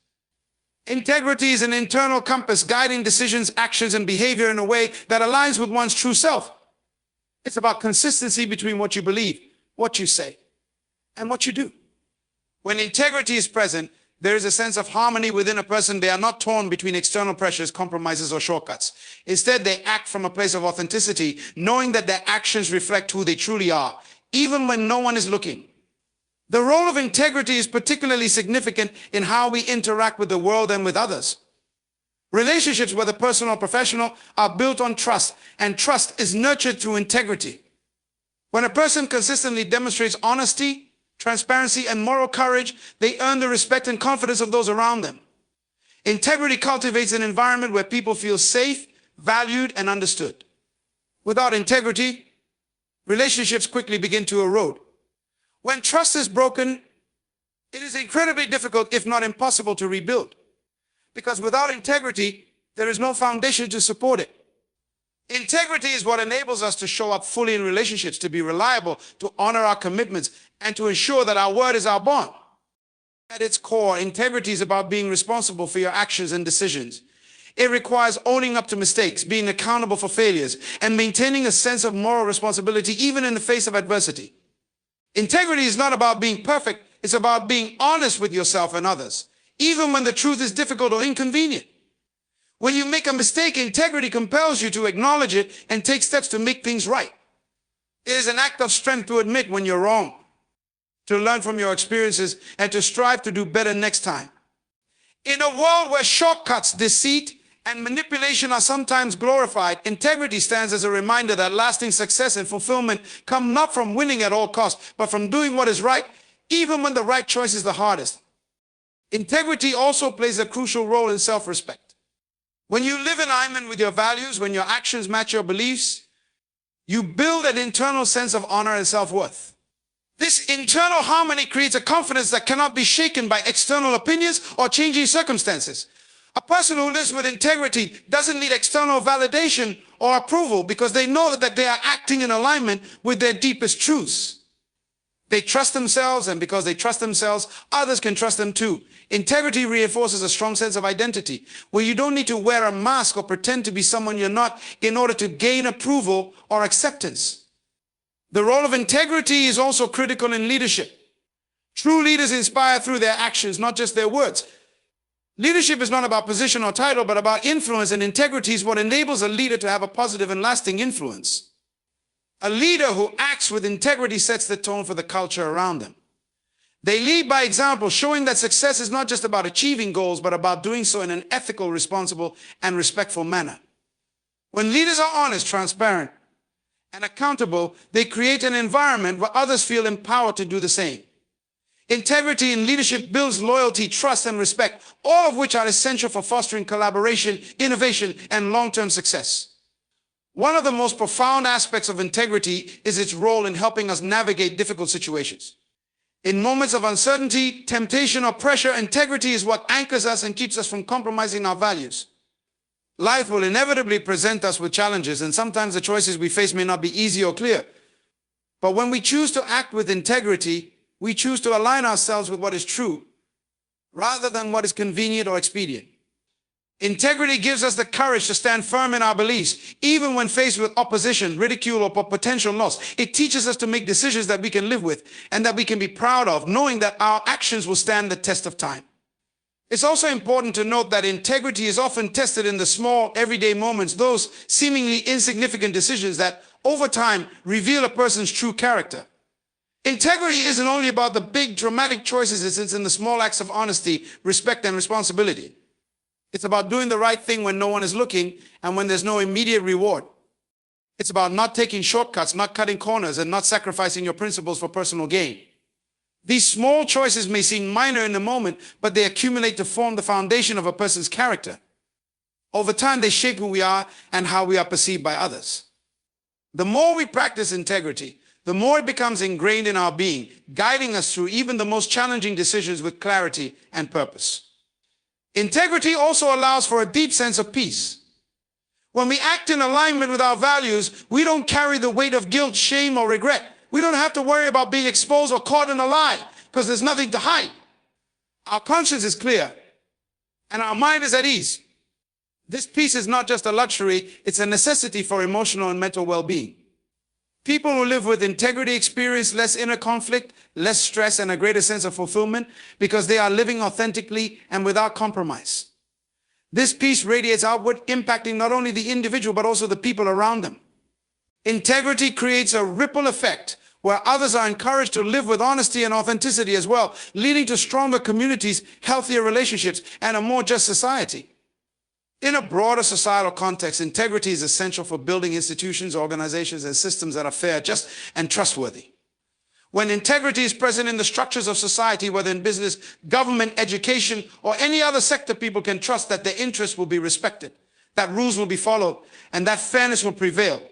Integrity is an internal compass guiding decisions, actions, and behavior in a way that aligns with one's true self. It's about consistency between what you believe, what you say, and what you do. When integrity is present, there is a sense of harmony within a person. They are not torn between external pressures, compromises, or shortcuts. Instead, they act from a place of authenticity, knowing that their actions reflect who they truly are, even when no one is looking. The role of integrity is particularly significant in how we interact with the world and with others. Relationships, whether personal or professional, are built on trust, and trust is nurtured through integrity. When a person consistently demonstrates honesty, transparency, and moral courage, they earn the respect and confidence of those around them. Integrity cultivates an environment where people feel safe, valued, and understood. Without integrity, relationships quickly begin to erode. When trust is broken, it is incredibly difficult, if not impossible, to rebuild. Because without integrity, there is no foundation to support it. Integrity is what enables us to show up fully in relationships, to be reliable, to honor our commitments, and to ensure that our word is our bond. At its core, integrity is about being responsible for your actions and decisions. It requires owning up to mistakes, being accountable for failures, and maintaining a sense of moral responsibility even in the face of adversity. Integrity is not about being perfect, it's about being honest with yourself and others, even when the truth is difficult or inconvenient. When you make a mistake, integrity compels you to acknowledge it and take steps to make things right. It is an act of strength to admit when you're wrong, to learn from your experiences, and to strive to do better next time. In a world where shortcuts, deceit, and manipulation are sometimes glorified, integrity stands as a reminder that lasting success and fulfillment come not from winning at all costs, but from doing what is right, even when the right choice is the hardest. Integrity also plays a crucial role in self-respect. When you live in alignment with your values, when your actions match your beliefs, you build an internal sense of honor and self-worth. This internal harmony creates a confidence that cannot be shaken by external opinions or changing circumstances. A person who lives with integrity doesn't need external validation or approval because they know that they are acting in alignment with their deepest truths. They trust themselves, and because they trust themselves, others can trust them too. Integrity reinforces a strong sense of identity, where you don't need to wear a mask or pretend to be someone you're not in order to gain approval or acceptance. The role of integrity is also critical in leadership. True leaders inspire through their actions, not just their words. Leadership is not about position or title, but about influence, and integrity is what enables a leader to have a positive and lasting influence. A leader who acts with integrity sets the tone for the culture around them. They lead by example, showing that success is not just about achieving goals, but about doing so in an ethical, responsible, and respectful manner. When leaders are honest, transparent, and accountable, they create an environment where others feel empowered to do the same. Integrity in leadership builds loyalty, trust, and respect, all of which are essential for fostering collaboration, innovation, and long-term success. One of the most profound aspects of integrity is its role in helping us navigate difficult situations. In moments of uncertainty, temptation, or pressure, integrity is what anchors us and keeps us from compromising our values. Life will inevitably present us with challenges, and sometimes the choices we face may not be easy or clear. But when we choose to act with integrity, we choose to align ourselves with what is true, rather than what is convenient or expedient. Integrity gives us the courage to stand firm in our beliefs, even when faced with opposition, ridicule, or potential loss. It teaches us to make decisions that we can live with and that we can be proud of, knowing that our actions will stand the test of time. It's also important to note that integrity is often tested in the small, everyday moments, those seemingly insignificant decisions that, over time, reveal a person's true character. Integrity isn't only about the big, dramatic choices, it's in the small acts of honesty, respect, and responsibility. It's about doing the right thing when no one is looking and when there's no immediate reward. It's about not taking shortcuts, not cutting corners, and not sacrificing your principles for personal gain. These small choices may seem minor in the moment, but they accumulate to form the foundation of a person's character. Over time, they shape who we are and how we are perceived by others. The more we practice integrity, the more it becomes ingrained in our being, guiding us through even the most challenging decisions with clarity and purpose. Integrity also allows for a deep sense of peace. When we act in alignment with our values, we don't carry the weight of guilt, shame, or regret. We don't have to worry about being exposed or caught in a lie because there's nothing to hide. Our conscience is clear and our mind is at ease. This peace is not just a luxury, it's a necessity for emotional and mental well-being. People who live with integrity experience less inner conflict, less stress, and a greater sense of fulfillment because they are living authentically and without compromise. This peace radiates outward, impacting not only the individual but also the people around them. Integrity creates a ripple effect where others are encouraged to live with honesty and authenticity as well, leading to stronger communities, healthier relationships, and a more just society. In a broader societal context, integrity is essential for building institutions, organizations, and systems that are fair, just, and trustworthy. When integrity is present in the structures of society, whether in business, government, education, or any other sector, people can trust that their interests will be respected, that rules will be followed, and that fairness will prevail.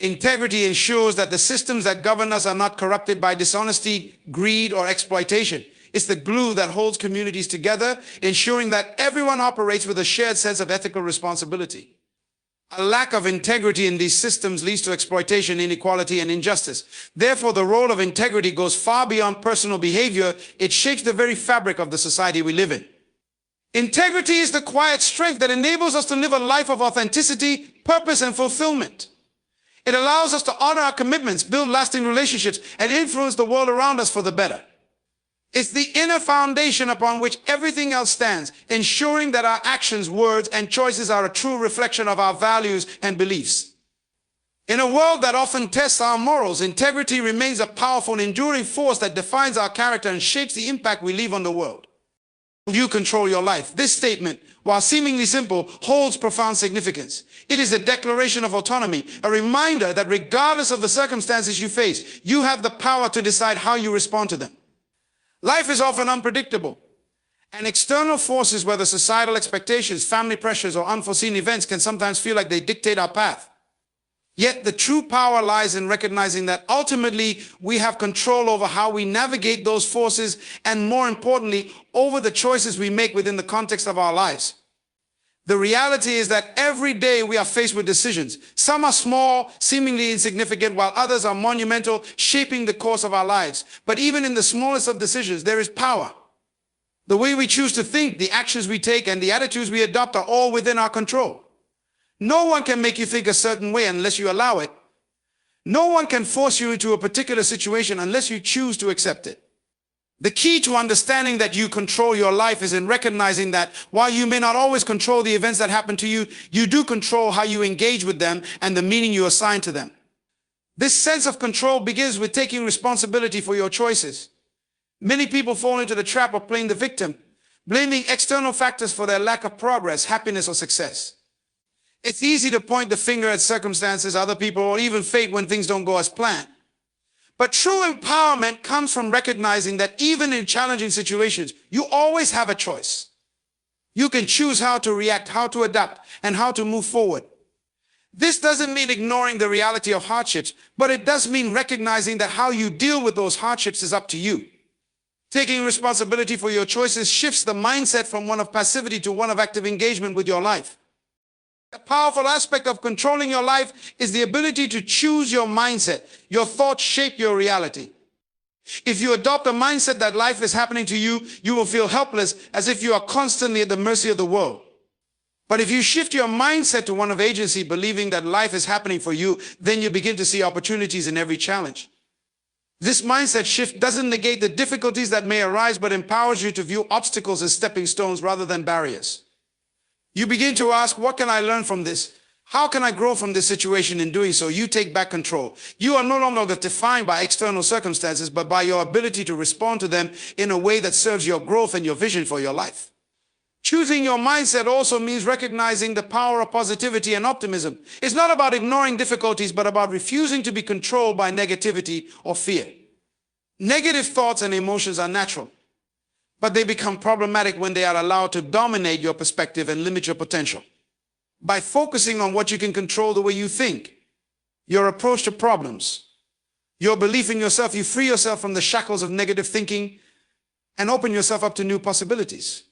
Integrity ensures that the systems that govern us are not corrupted by dishonesty, greed, or exploitation. It's the glue that holds communities together, ensuring that everyone operates with a shared sense of ethical responsibility. A lack of integrity in these systems leads to exploitation, inequality, and injustice. Therefore, the role of integrity goes far beyond personal behavior. It shapes the very fabric of the society we live in. Integrity is the quiet strength that enables us to live a life of authenticity, purpose, and fulfillment. It allows us to honor our commitments, build lasting relationships, and influence the world around us for the better. It's the inner foundation upon which everything else stands, ensuring that our actions, words, and choices are a true reflection of our values and beliefs. In a world that often tests our morals, integrity remains a powerful and enduring force that defines our character and shapes the impact we leave on the world. You control your life. This statement, while seemingly simple, holds profound significance. It is a declaration of autonomy, a reminder that regardless of the circumstances you face, you have the power to decide how you respond to them. Life is often unpredictable, and external forces, whether societal expectations, family pressures, or unforeseen events, can sometimes feel like they dictate our path. Yet the true power lies in recognizing that ultimately we have control over how we navigate those forces and, more importantly, over the choices we make within the context of our lives. The reality is that every day we are faced with decisions. Some are small, seemingly insignificant, while others are monumental, shaping the course of our lives. But even in the smallest of decisions, there is power. The way we choose to think, the actions we take, and the attitudes we adopt are all within our control. No one can make you think a certain way unless you allow it. No one can force you into a particular situation unless you choose to accept it. The key to understanding that you control your life is in recognizing that while you may not always control the events that happen to you, you do control how you engage with them and the meaning you assign to them. This sense of control begins with taking responsibility for your choices. Many people fall into the trap of playing the victim, blaming external factors for their lack of progress, happiness, or success. It's easy to point the finger at circumstances, other people, or even fate when things don't go as planned. But true empowerment comes from recognizing that even in challenging situations, you always have a choice. You can choose how to react, how to adapt, and how to move forward. This doesn't mean ignoring the reality of hardships, but it does mean recognizing that how you deal with those hardships is up to you. Taking responsibility for your choices shifts the mindset from one of passivity to one of active engagement with your life. A powerful aspect of controlling your life is the ability to choose your mindset. Your thoughts shape your reality. If you adopt a mindset that life is happening to you, you will feel helpless, as if you are constantly at the mercy of the world. But if you shift your mindset to one of agency, believing that life is happening for you, then you begin to see opportunities in every challenge. This mindset shift doesn't negate the difficulties that may arise, but empowers you to view obstacles as stepping stones rather than barriers. You begin to ask, what can I learn from this? How can I grow from this situation? In doing so, you take back control. You are no longer defined by external circumstances, but by your ability to respond to them in a way that serves your growth and your vision for your life. Choosing your mindset also means recognizing the power of positivity and optimism. It's not about ignoring difficulties, but about refusing to be controlled by negativity or fear. Negative thoughts and emotions are natural, but they become problematic when they are allowed to dominate your perspective and limit your potential. By focusing on what you can control, the way you think, your approach to problems, your belief in yourself, you free yourself from the shackles of negative thinking and open yourself up to new possibilities.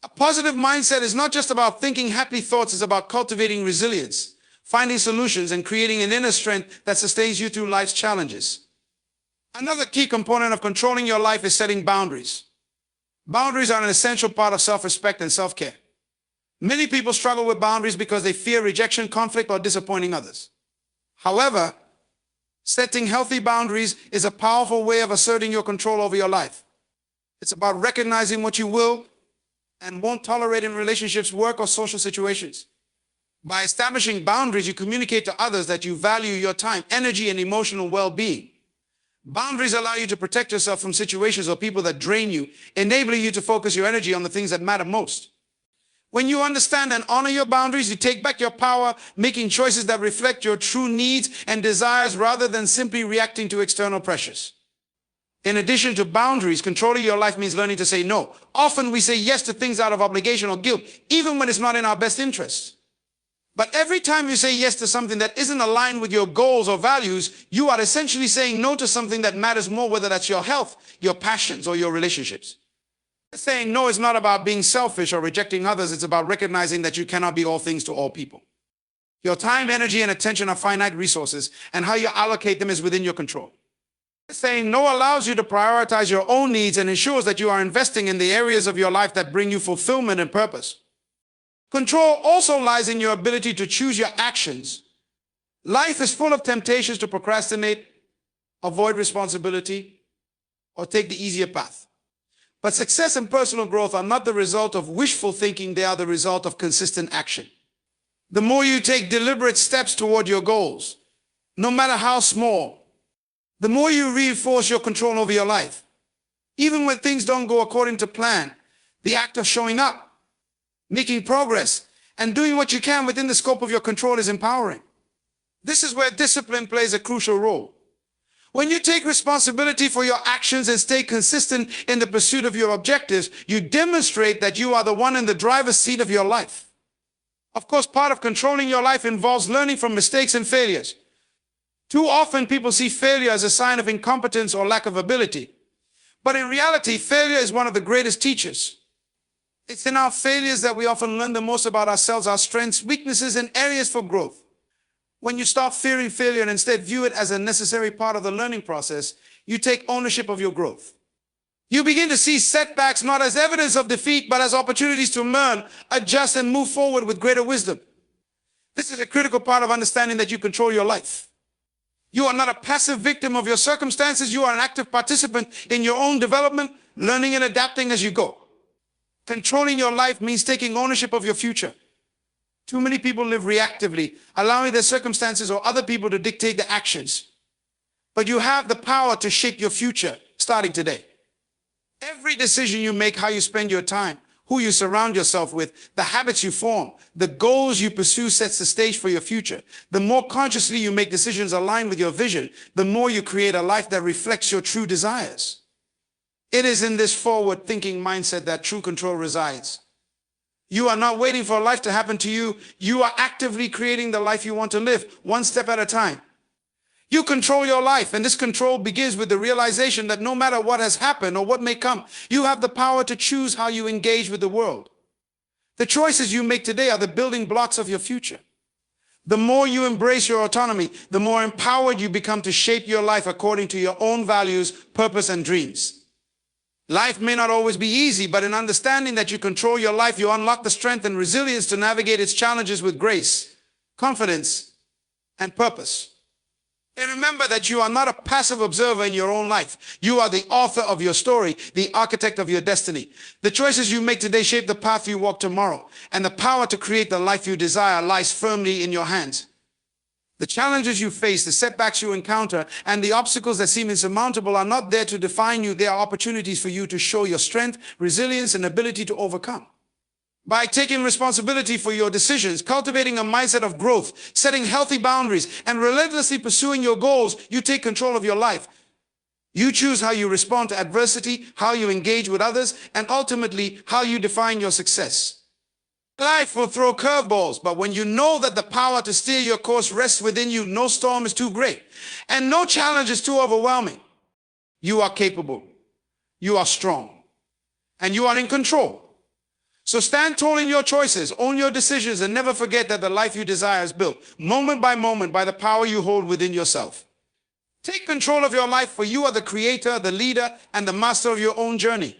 A positive mindset is not just about thinking happy thoughts, it's about cultivating resilience, finding solutions, and creating an inner strength that sustains you through life's challenges. Another key component of controlling your life is setting boundaries. Boundaries are an essential part of self-respect and self-care. Many people struggle with boundaries because they fear rejection, conflict, or disappointing others. However, setting healthy boundaries is a powerful way of asserting your control over your life. It's about recognizing what you will and won't tolerate in relationships, work, or social situations. By establishing boundaries, you communicate to others that you value your time, energy, and emotional well-being. Boundaries allow you to protect yourself from situations or people that drain you, enabling you to focus your energy on the things that matter most. When you understand and honor your boundaries, you take back your power, making choices that reflect your true needs and desires rather than simply reacting to external pressures. In addition to boundaries, controlling your life means learning to say no. Often we say yes to things out of obligation or guilt, even when it's not in our best interests. But every time you say yes to something that isn't aligned with your goals or values, you are essentially saying no to something that matters more, whether that's your health, your passions, or your relationships. Saying no is not about being selfish or rejecting others. It's about recognizing that you cannot be all things to all people. Your time, energy, and attention are finite resources, and how you allocate them is within your control. Saying no allows you to prioritize your own needs and ensures that you are investing in the areas of your life that bring you fulfillment and purpose. Control also lies in your ability to choose your actions. Life is full of temptations to procrastinate, avoid responsibility, or take the easier path. But success and personal growth are not the result of wishful thinking, they are the result of consistent action. The more you take deliberate steps toward your goals, no matter how small, the more you reinforce your control over your life. Even when things don't go according to plan, the act of showing up, making progress, and doing what you can within the scope of your control is empowering. This is where discipline plays a crucial role. When you take responsibility for your actions and stay consistent in the pursuit of your objectives, you demonstrate that you are the one in the driver's seat of your life. Of course, part of controlling your life involves learning from mistakes and failures. Too often, people see failure as a sign of incompetence or lack of ability. But in reality, failure is one of the greatest teachers. It's in our failures that we often learn the most about ourselves, our strengths, weaknesses, and areas for growth. When you stop fearing failure and instead view it as a necessary part of the learning process, you take ownership of your growth. You begin to see setbacks not as evidence of defeat, but as opportunities to learn, adjust, and move forward with greater wisdom. This is a critical part of understanding that you control your life. You are not a passive victim of your circumstances. You are an active participant in your own development, learning and adapting as you go. Controlling your life means taking ownership of your future. Too many people live reactively, allowing their circumstances or other people to dictate their actions. But you have the power to shape your future starting today. Every decision you make, how you spend your time, who you surround yourself with, the habits you form, the goals you pursue sets the stage for your future. The more consciously you make decisions aligned with your vision, the more you create a life that reflects your true desires. It is in this forward-thinking mindset that true control resides. You are not waiting for life to happen to you. You are actively creating the life you want to live, one step at a time. You control your life, and this control begins with the realization that no matter what has happened or what may come, you have the power to choose how you engage with the world. The choices you make today are the building blocks of your future. The more you embrace your autonomy, the more empowered you become to shape your life according to your own values, purpose, and dreams. Life may not always be easy, but in understanding that you control your life, you unlock the strength and resilience to navigate its challenges with grace, confidence, and purpose. And remember that you are not a passive observer in your own life. You are the author of your story, the architect of your destiny. The choices you make today shape the path you walk tomorrow, and the power to create the life you desire lies firmly in your hands. The challenges you face, the setbacks you encounter, and the obstacles that seem insurmountable are not there to define you. They are opportunities for you to show your strength, resilience, and ability to overcome. By taking responsibility for your decisions, cultivating a mindset of growth, setting healthy boundaries, and relentlessly pursuing your goals, you take control of your life. You choose how you respond to adversity, how you engage with others, and ultimately how you define your success. Life will throw curveballs, but when you know that the power to steer your course rests within you, no storm is too great and no challenge is too overwhelming. You are capable, you are strong, and you are in control. So stand tall in your choices, own your decisions, and never forget that the life you desire is built moment by the power you hold within yourself. Take control of your life, for you are the creator, the leader, and the master of your own journey.